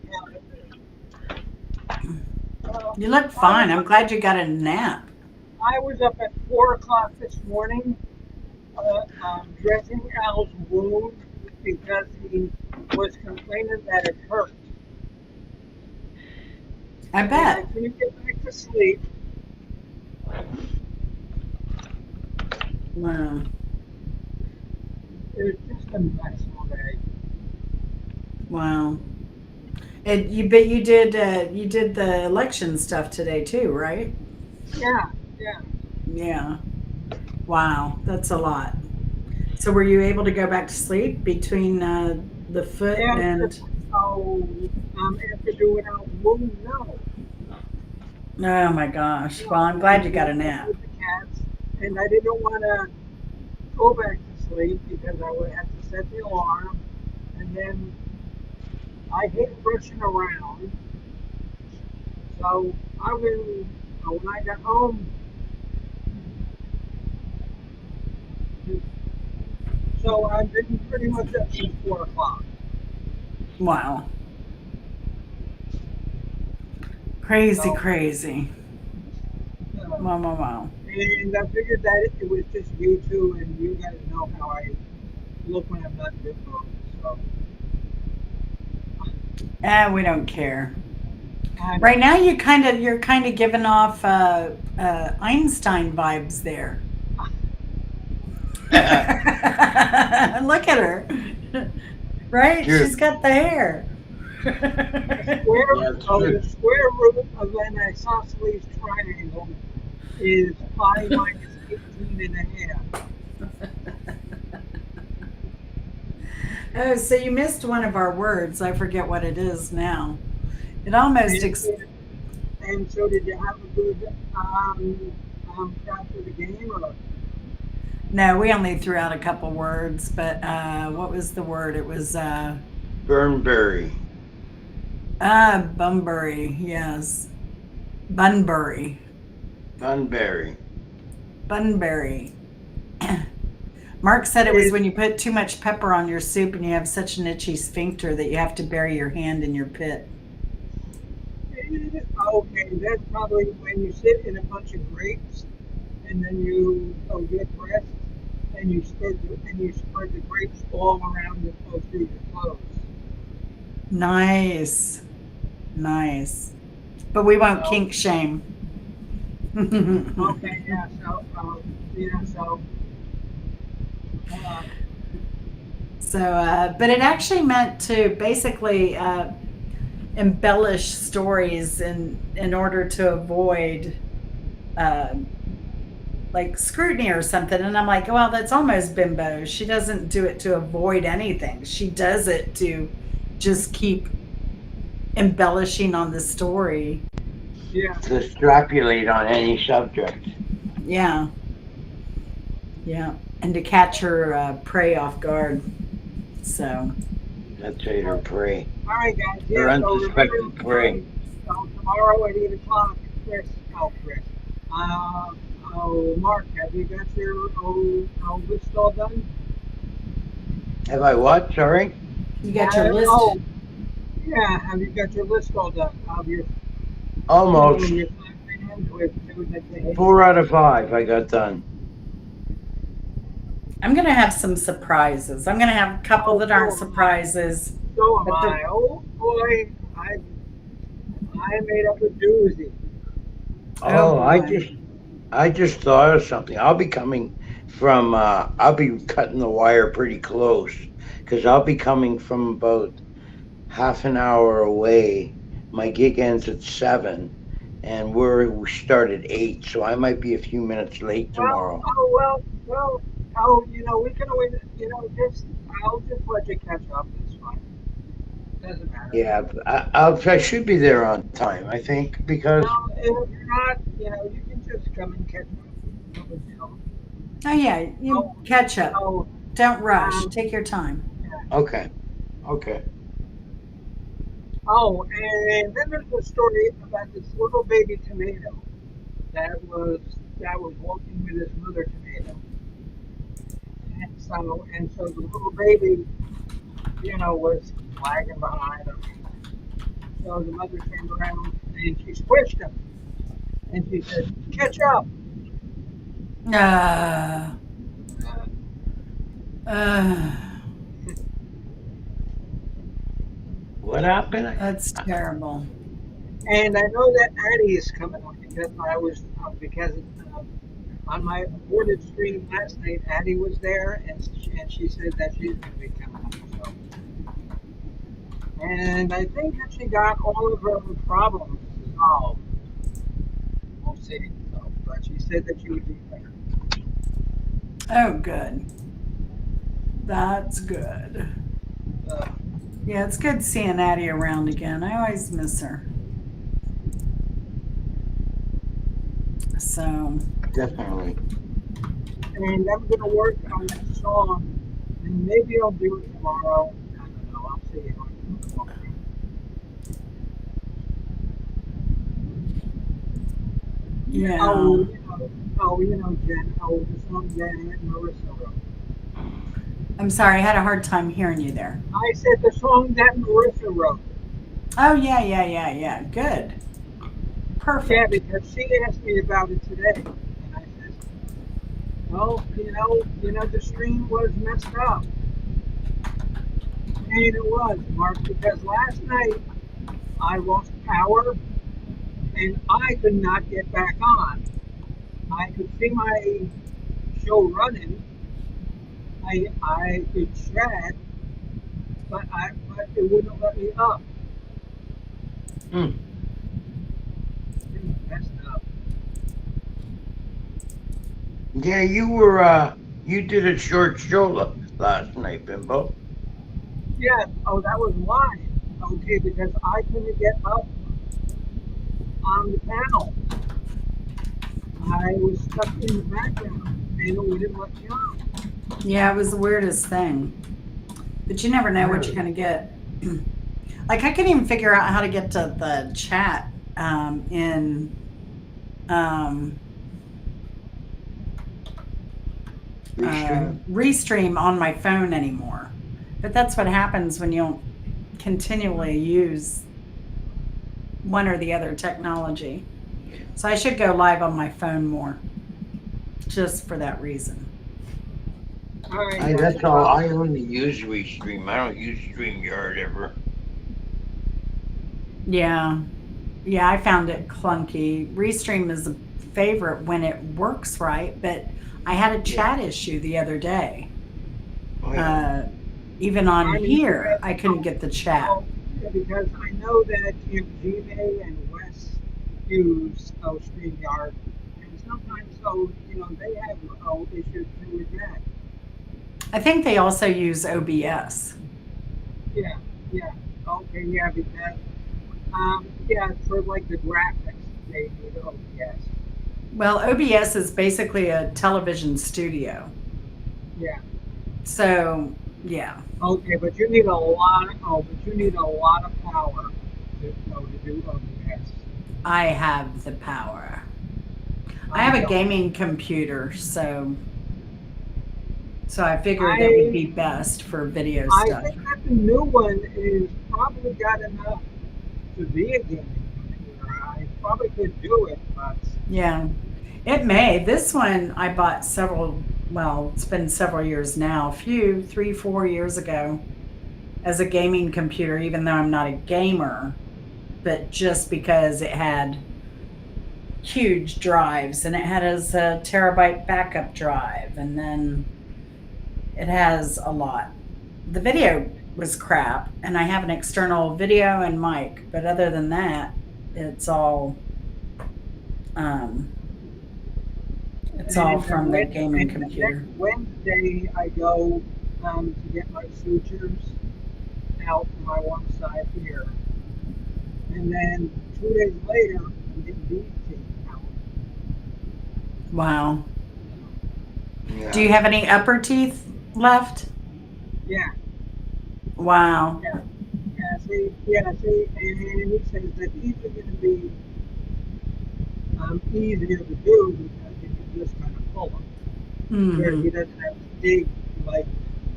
You look I fine. was I'm up glad you got a nap. I was up at 4 o'clock this morning, dressing Al's wound because he was complaining that it hurt. I And I bet. couldn't get back to sleep. Wow. It was just a mess all day. Wow. And you did the election stuff today too, right? Yeah, yeah. Yeah. Wow, that's a lot. So were you able to go back to sleep between The foot After, and after doing Al's wound, no. oh my gosh. Well, No, I'm glad you and got a with nap. the cats, and I didn't want to go back to sleep because I would have to set the alarm, and then I hate rushing around. So when I got home, so I've been pretty much up since 4 o'clock. Wow. Crazy, So, crazy. uh, Wow, wow, wow. and I figured that it was just you two, and you guys know how I look when I'm not in good mood. So, We don't care. I Right know. now, you're kind of giving off Einstein vibes there. Look at her, right? True. She's got the hair. Yeah, it's The true. square root of an isosceles triangle is pi minus 18 and a half. Oh, so you missed one of our words. I forget what it is now. It almost And, and so did you have a good crowd for the game? Or, no, we only threw out a couple words, but what was the word? It was Burnberry. Bunbury, yes. Bunbury. Bunbury. Bunbury. Mark said it was is, when you put too much pepper on your soup and you have such an itchy sphincter that you have to bury your hand in your pit. okay, that's probably when you sit in a bunch of grapes and then you get pressed and you spread the grapes all around and go through your clothes. Nice. Nice. But we won't So kink shame. okay, yeah. So uh, So, but it actually meant to basically embellish stories in order to avoid like scrutiny or something. And I'm like, well, that's almost bimbo. She doesn't do it to avoid anything. She does it to just keep embellishing on the story. yeah. To extrapolate on any subject. Yeah, yeah, and to catch her prey off guard. So, That's it, or prey. All right, guys. Or Yeah. So remember, unsuspecting prey. tomorrow at 8 o'clock, Chris. Oh, Chris. Uh, Mark, have you got your list all done? Have I what? Sorry? you got your list. Oh, yeah. Have you got your list all done of your Almost. your 5 bands with the 4 out of 5 I got done. I'm going to have some surprises. I'm going to have a couple that aren't so am I. surprises. So am But I. Oh boy, I made up a doozy. oh Oh, boy. I just thought of something. I'll be cutting the wire pretty close because I'll be coming from about half an hour away. My gig ends at 7 and we start at 8, so I might be a few minutes late tomorrow. We can always, I'll just let you catch up. It's fine. Doesn't matter. Yeah, I should be there on time, I think, because Well, if you're not, you can just come and catch up. No big deal. Oh, yeah, you Oh, catch up. oh, Don't rush. um, Take your time. yeah. okay, okay. Oh, and then there's a story about this little baby tomato that was walking with his mother tomato, and so the little baby, was lagging behind him. So the mother turned around and she squished him, and she said, "Catch up." Uh, Uh, uh, What happened? that's terrible. And I know that Addie is coming on because on my boarded stream last night, Addie was there, and she said that she's going to be coming on. So, and I think that she got all of her problems solved. We'll see. So, but she said that she would be there. Oh, good. That's good. Uh, Yeah, it's good seeing Addie around again. I always miss her. So, Definitely. and I'm gonna work on that song, and maybe I'll do it tomorrow. I don't know. I'll see how it's going. Yeah. yeah. Jen. Oh, the song Jen and Marissa wrote. I'm sorry, I had a hard time hearing you there. I said the song that Marissa wrote. Oh, yeah, yeah, yeah, yeah. Good. Yeah, Perfect. because she asked me about it today, and I said, well, the stream was messed up, and it was, Mark, because last night I lost power and I could not get back on. I could see my show running. I could chat, but it wouldn't let me up. Hmm. It was messed up. Yeah, you did a short show last night, Bimbo. Yeah. Oh, that was why. Okay, because I couldn't get up on the panel. I was stuck in the background, and it wouldn't let me on. Yeah, it was the weirdest thing. But you never know what you're Really? going to get. Like, I couldn't even figure out how to get to the chat in um, Restream? Restream on my phone anymore. But that's what happens when you don't continually use one or the other technology. So I should go live on my phone more just for that reason. All right, I guys. that's all. Well, I only use Restream. I don't use StreamYard ever. Yeah. Yeah, I found it clunky. Restream is a favorite when it works right, but I had a Yeah. chat issue the other day. Oh yeah. Uh, even on I mean, here, because I couldn't get the chat. oh, yeah, because I know that Gmail and Wes use StreamYard, and sometimes they have issues too with that. I think they also use OBS. Yeah, yeah, okay, yeah, because yeah, for like the graphics, they need OBS. Well, OBS is basically a television studio. Yeah, So, yeah, okay, but you need a lot. But you need a lot of power to do OBS. I have the power. I I have a don't. gaming computer, so I figured that would I be best for video I stuff. think that the new one is probably got enough to be a gaming computer. I probably could do it, but Yeah. It may. This one I bought well, it's been several years now, a few, 3, 4 years ago, as a gaming computer, even though I'm not a gamer, but just because it had huge drives and it had a terabyte backup drive, and then it has a lot. The video was crap, and I have an external video and mic, but other than that, it's all um, it's all and from the when gaming and next computer. Wednesday I go to get my sutures out from my one side here, and then 2 days later I'm getting these teeth out. Wow. Do Yeah. you have any upper teeth left? Yeah, Wow. yeah, yeah. See, and he says that these are going to be easier to do because you can just kind of pull them. Where Mm-hmm. he doesn't have to dig like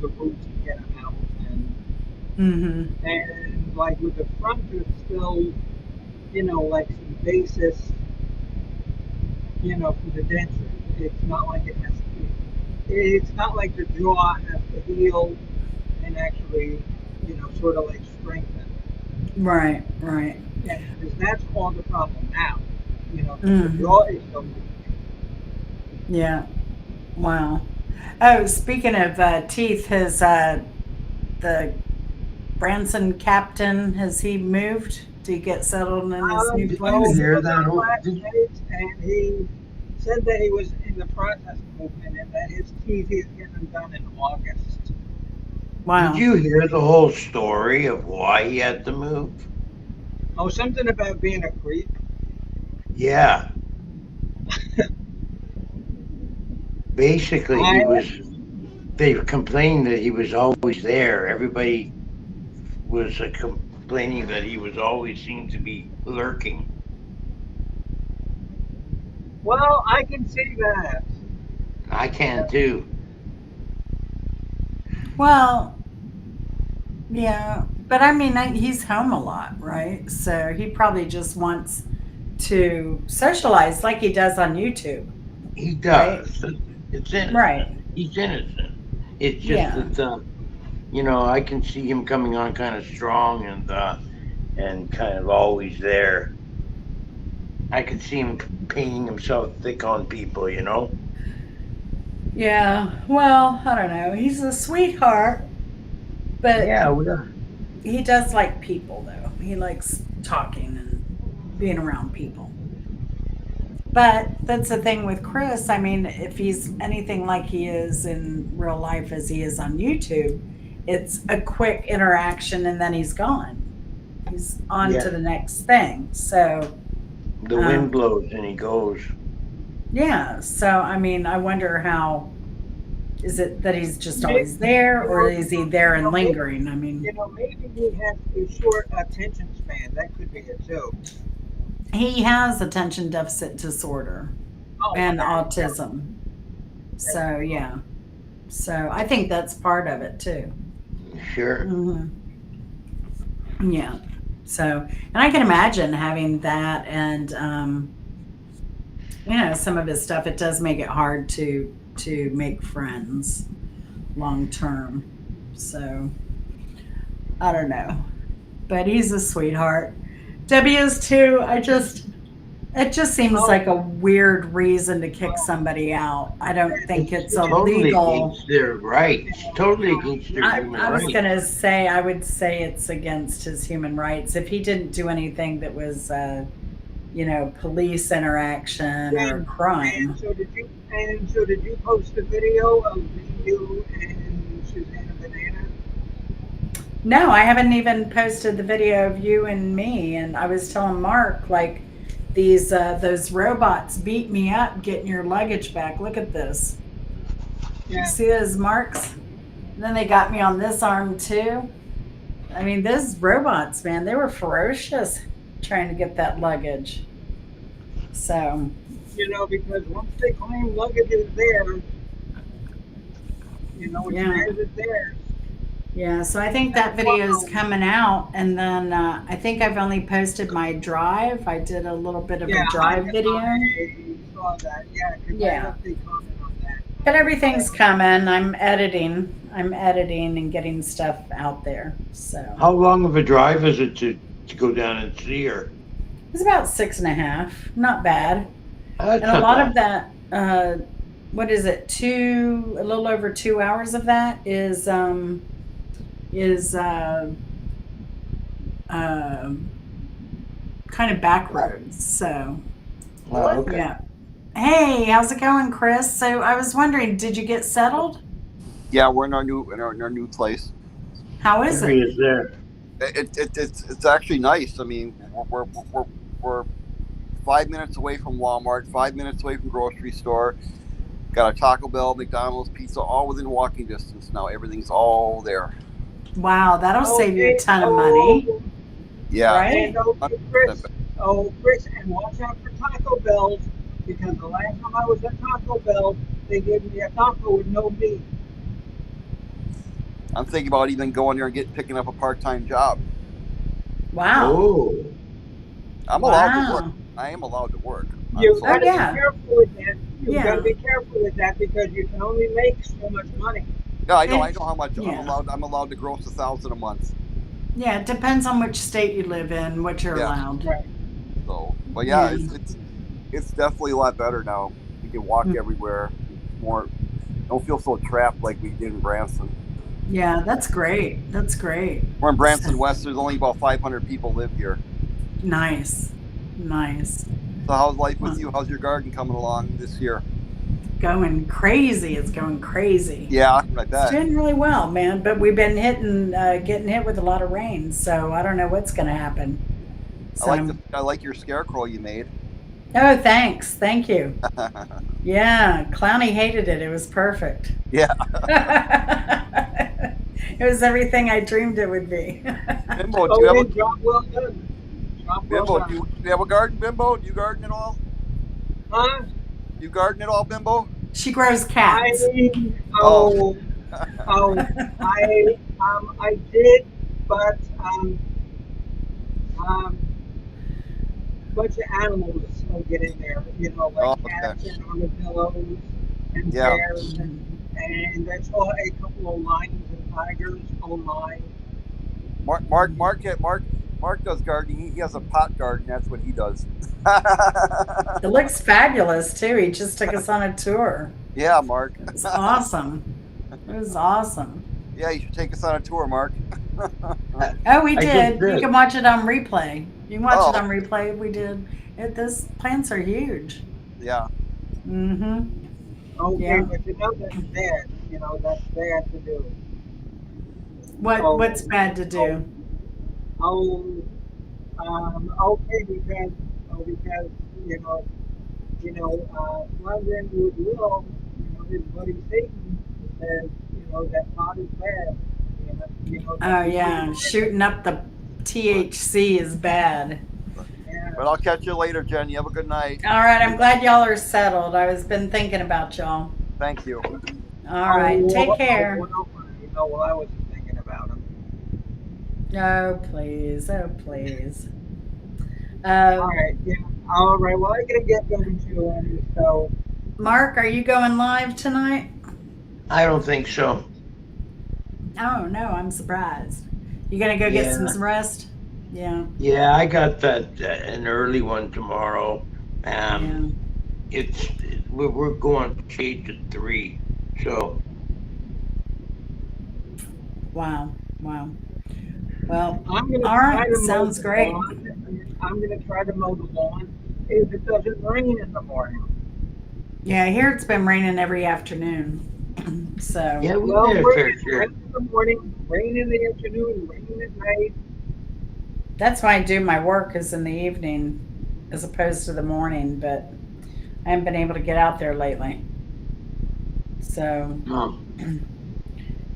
the roots to get them out, Mm-hmm. and like with the front, there's still like some basis for the denture. It's not like it has to. It's not like the jaw has to heal and actually sort of like strengthen. Right, right. Yeah, because that's all the problem now. The Mm-hmm. jaw is so weak. Yeah. Wow. Oh, speaking of teeth, has the Branson captain, has he moved? Did he get settled in his new Did you place? He hear was that? on Oh, last night, and he said that he was in the process of moving and that his teeth, he's getting them done in August. Did Wow. you hear the whole story of why he had to move? Oh, something about being a creep. Yeah. Basically, I they complained that he was always there. Everybody was complaining that he was always seemed to be lurking. well, I can see that. I can too. Well, yeah, but I mean, he's home a lot, right? So he probably just wants to socialize like he does on YouTube, He right? does. It's innocent. Right. He's innocent. It's just Yeah. that I can see him coming on kind of strong and kind of always there. I could see him painting himself thick on people. Yeah. Well, I don't know. He's a sweetheart, but Yeah, we are. he does like people, though. He likes talking and being around people. But that's the thing with Chris. I mean, if he's anything like he is in real life as he is on YouTube, it's a quick interaction and then he's gone. He's on to Yeah. the next thing. So, The wind um, blows and he goes. yeah. So, I mean, I wonder how is it that he's just Maybe, always there you or know, is he there and maybe, lingering? I mean, maybe he has a short attention span. That could be it too. he has attention deficit disorder Oh, and okay. autism. There So, you go. yeah. So, I think that's part of it too. Sure. Hmm. Yeah. So, and I can imagine having that and some of his stuff it does make it hard to make friends long term. So, I don't know. But he's a sweetheart. Debbie is too. It just seems Oh, like a weird reason to kick well, somebody out. I don't think It's it's totally illegal. against their rights. Totally against their human I was rights. gonna say I would say it's against his human rights. If he didn't do anything that was police interaction or a and crime. so did you post a video of you and Susanna Banana? No, I haven't even posted the video of you and me. And I was telling Mark, like, those robots beat me up getting your luggage back. Look at this. You Yeah. see those marks? And then they got me on this arm too. I mean, those robots, man, they were ferocious trying to get that luggage. So, Because once they claim luggage is theirs, it's yeah. theirs, it's theirs. Yeah, so I think That's that why video is coming out, and then I think I've only posted my drive. I did a little bit of a yeah, drive video. I saw that. Yeah, because I Yeah, left a comment on that. but I, everything's coming. I'm editing. I'm editing and getting stuff out there. So How long of a drive is it to go down and see her? it's about 6.5. Not bad. That's And a not lot of bad. that, what is it? A little over 2 hours of that is uh, kind of back roads. So, Oh, okay. yeah. Hey, how's it going, Chris? So, I was wondering, did you get settled? Yeah, we're in our new place. How is There he it? is there. It's actually nice. I mean, we're 5 minutes away from Walmart, 5 minutes away from grocery store. Got a Taco Bell, McDonald's, pizza, all within walking distance now. Everything's all there. Wow, that'll save you a okay. ton of money, Yeah, right? And Chris, and watch out for Taco Bells because the last time I was at Taco Bell, they gave me a taco with no meat. I'm thinking about even going there and picking up a part-time job. Wow. Oh, I'm allowed to work. Wow. I am allowed to work. You So, got to yeah. be careful with that. You got Yeah. to be careful with that because you can only make so much money. yeah, I know It, how much yeah. I'm allowed to gross $1,000 a month. Yeah, it depends on which state you live in, what you're Yeah. allowed. Right. So, but yeah, Yeah. it's definitely a lot better now. You can walk everywhere. More, don't feel so trapped like we did in Branson. Yeah, that's great. That's great. We're in Branson West. There's only about 500 people live here. Nice. Nice. So how's life Huh. with you? How's your garden coming along this year? going crazy. It's going crazy. Yeah, I It's bet. doing really well, man. But we've been getting hit with a lot of rain, so I don't know what's going to happen. So, I like your scarecrow you made. oh, thanks, thank you. Yeah, Clowny hated it. It was perfect. Yeah. It was everything I dreamed it would be. Bimbo, do you Oh, have a and job well done. Job well Bimbo? done. Do you have a garden, Bimbo? Do you garden at all? Huh? You garden at all, Bimbo? She grows I cats. Oh, oh I did, but um bunch of animals get in there. You know, like oh, okay. cats and armadillos and Yeah. bears and I saw a couple of lions and tigers. Oh my! Mark does gardening. He has a pot garden. That's what he does. It looks fabulous too. He just took us on a tour. Yeah, Mark. It's awesome. It was awesome. Yeah, you should take us on a tour, Mark. Oh, we I just did. You did. can watch it on replay. You can watch it Oh, on replay. We did. Those plants are huge. yeah. Mm-hmm. Okay, Yeah. but you know that's bad. You know that's bad to do. What's So bad to do? oh okay because London would will his buddy Satan says that pot is bad. Oh That we yeah, shouldn't. shooting up the THC is bad. Yeah. But I'll catch you later, Jen. You have a good night. All right, I'm glad y'all are settled. I was been thinking about y'all. Thank you. All right, take care. Well, I wasn't thinking about him. Oh please, oh please. All right, yeah. All right. Well, I gotta get going too, Andy. So, Mark, are you going live tonight? I don't think so. Oh no, I'm surprised. You gonna go get some rest? Yeah. Yeah, I got that an early one tomorrow. Yeah. We're going shade to 3, so Wow. Wow. Well, I'm gonna all try right. to mow Sounds the great. lawn. I'm gonna try to mow the lawn if it doesn't rain in the morning. Yeah, here it's been raining every afternoon. So yeah, we Well, did a we're fair getting share. rain in the morning, rain in the afternoon, rain at night. that's why I do my work is in the evening as opposed to the morning, but I haven't been able to get out there lately. So,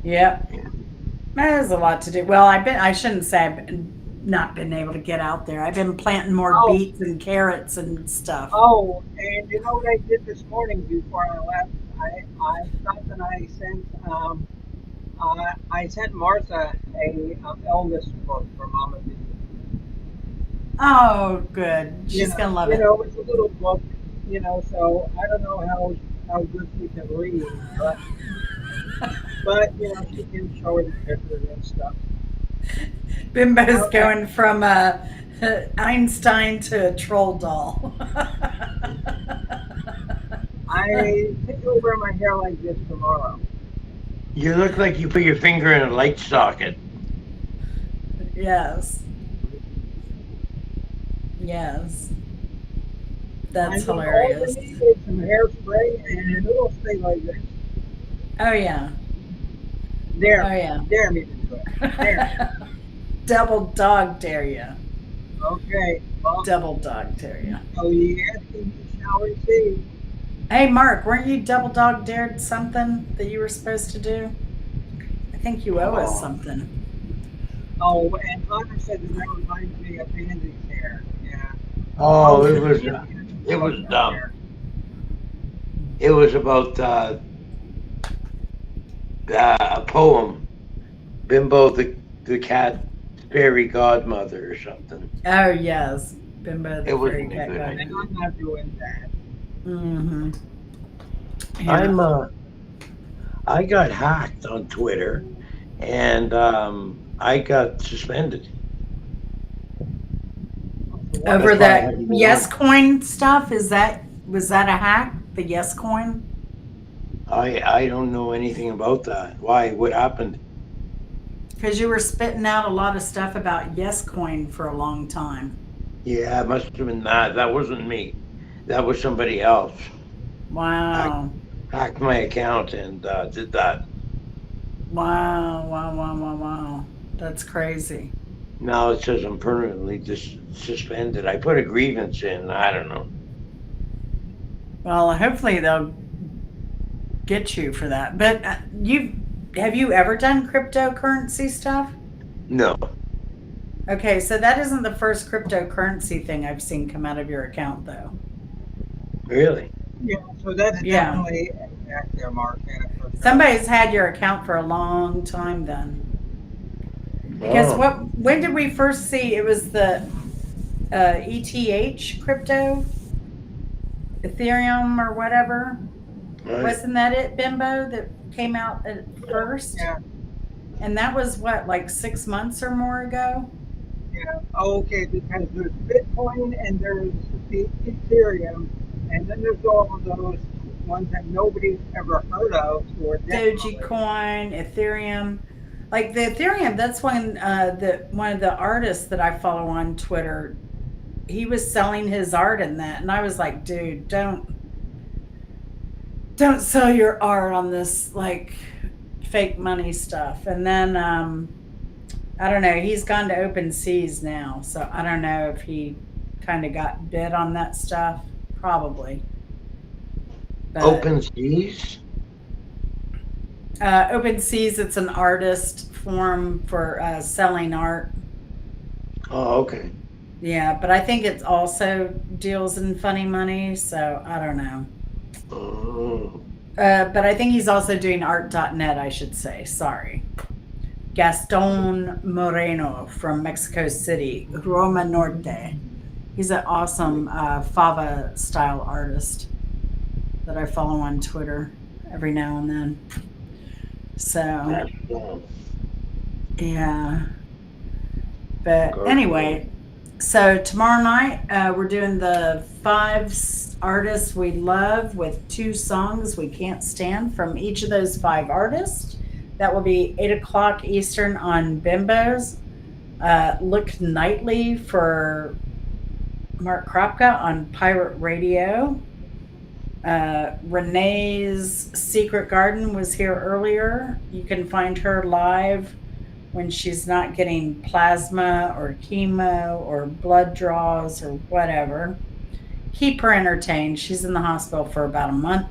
yep. Yeah. There's a lot to do. Well, I shouldn't say not been able to get out there. I've been planting more Oh, beets and carrots and stuff. and you know what I did this morning before I left? I stopped and I sent Martha a Elvis book for Mama B. Oh, good. She's gonna love it. It's a little book, so I don't know how good she can read, but she can show her the pictures and stuff. Bimbo's Okay. going from Einstein to a troll doll. I think I'll wear my hair like this tomorrow. You look like you put your finger in a light socket. Yes. Yes. That's All hilarious. you need is some hairspray and it'll stay like this. Oh yeah. Dare Oh yeah. Dare me to do it. Dare. Double dog dare you. Okay. Well, Double dog dare you. so you asking, you shall receive. Hey Mark, weren't you double dog dared something that you were supposed to do? I think you owe us something. Oh, and Hunter said that reminds me of Andy's hair. Yeah. Oh, it was dumb. It was about a poem, Bimbo the cat fairy godmother or something. Oh yes. Bimbo the It fairy wasn't cat good. guy. And I'm not doing that. Mm-hmm. Yeah. I got hacked on Twitter, and I got suspended. Over That's why I that haven't been Yes on. Coin stuff, was that a hack? The Yes Coin? I don't know anything about that. Why? What happened? Because you were spitting out a lot of stuff about Yes Coin for a long time. Yeah, it must have been that. That wasn't me. That was somebody else. Wow. hacked my account and did that. Wow. That's crazy. Now it says I'm permanently suspended. I put a grievance in. I don't know. Well, hopefully they'll get you for that. But have you ever done cryptocurrency stuff? No. Okay, so that isn't the first cryptocurrency thing I've seen come out of your account, though. Really? Yeah, so that's Yeah. definitely an active market. For sure. Somebody's had your account for a long time then. Because Oh, when did we first see it was the ETH crypto, Ethereum or whatever? right. Wasn't that it, Bimbo, that came out at first? Yeah, And that was what, like 6 months or more ago? yeah. Okay, because there's Bitcoin and there's the Ethereum, and then there's all of those ones that nobody's ever heard of, or definitely. Dogecoin, Ethereum. Like the Ethereum, that's when one of the artists that I follow on Twitter, he was selling his art in that, and I was like, dude, don't sell your art on this like fake money stuff. And then I don't know, he's gone to open seas now, so I don't know if he kind of got bid on that stuff, probably. But Open seas? Open seas, it's an artist form for selling art. Oh, okay. Yeah, but I think it also deals in funny money, so I don't know. Oh, But I think he's also doing art.net, I should say. Sorry. Gaston Moreno from Mexico City, Roma Norte. He's an awesome fava style artist that I follow on Twitter every now and then. So, that's cool. yeah. But Go anyway, so tomorrow night we're doing the 5 artists we love with 2 songs we can't stand from each of those 5 artists. That will be 8 o'clock Eastern on Bimbo's. Look nightly for Mark Kropka on Pirate Radio. Renee's Secret Garden was here earlier. You can find her live when she's not getting plasma or chemo or blood draws or whatever. Keep her entertained. She's in the hospital for about a month.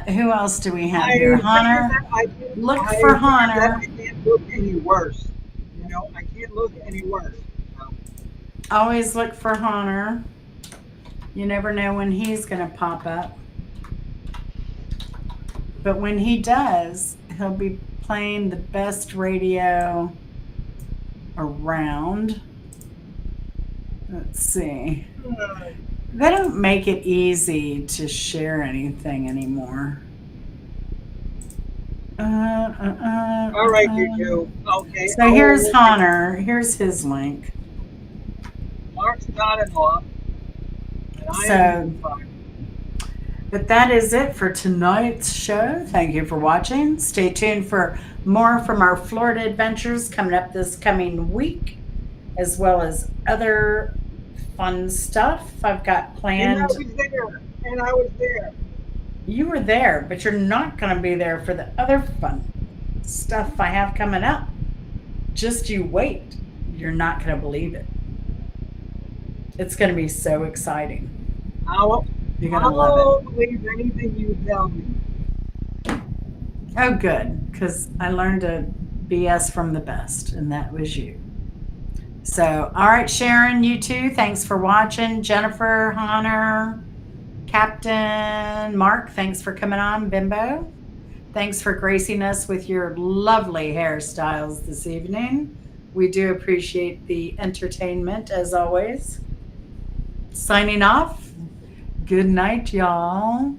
Who else do we have here? Hunter. Look for Hunter. I can't look any worse. You know, I can't look any worse. So, Always look for Hunter. You never know when he's going to pop up. But when he does, he'll be playing the best radio around. Let's see. They don't make it easy to share anything anymore. all right, you two. Okay. So here's Hunter. Here's his link. Mark's got it off. And I So- am fine. But that is it for tonight's show. Thank you for watching. Stay tuned for more from our Florida adventures coming up this coming week, as well as other fun stuff I've got And planned. I was there. And I was there. You were there, but you're not going to be there for the other fun stuff I have coming up. Just you wait. You're not going to believe it. It's going to be so exciting. You're going to love I'll believe anything you tell me. it. Oh, good, because I learned to BS from the best, and that was you. So, all right, Sharon, you too. Thanks for watching. Jennifer, Hunter, Captain, Mark, thanks for coming on. Bimbo, thanks for gracing us with your lovely hairstyles this evening. We do appreciate the entertainment as always. Signing off. Good night, y'all.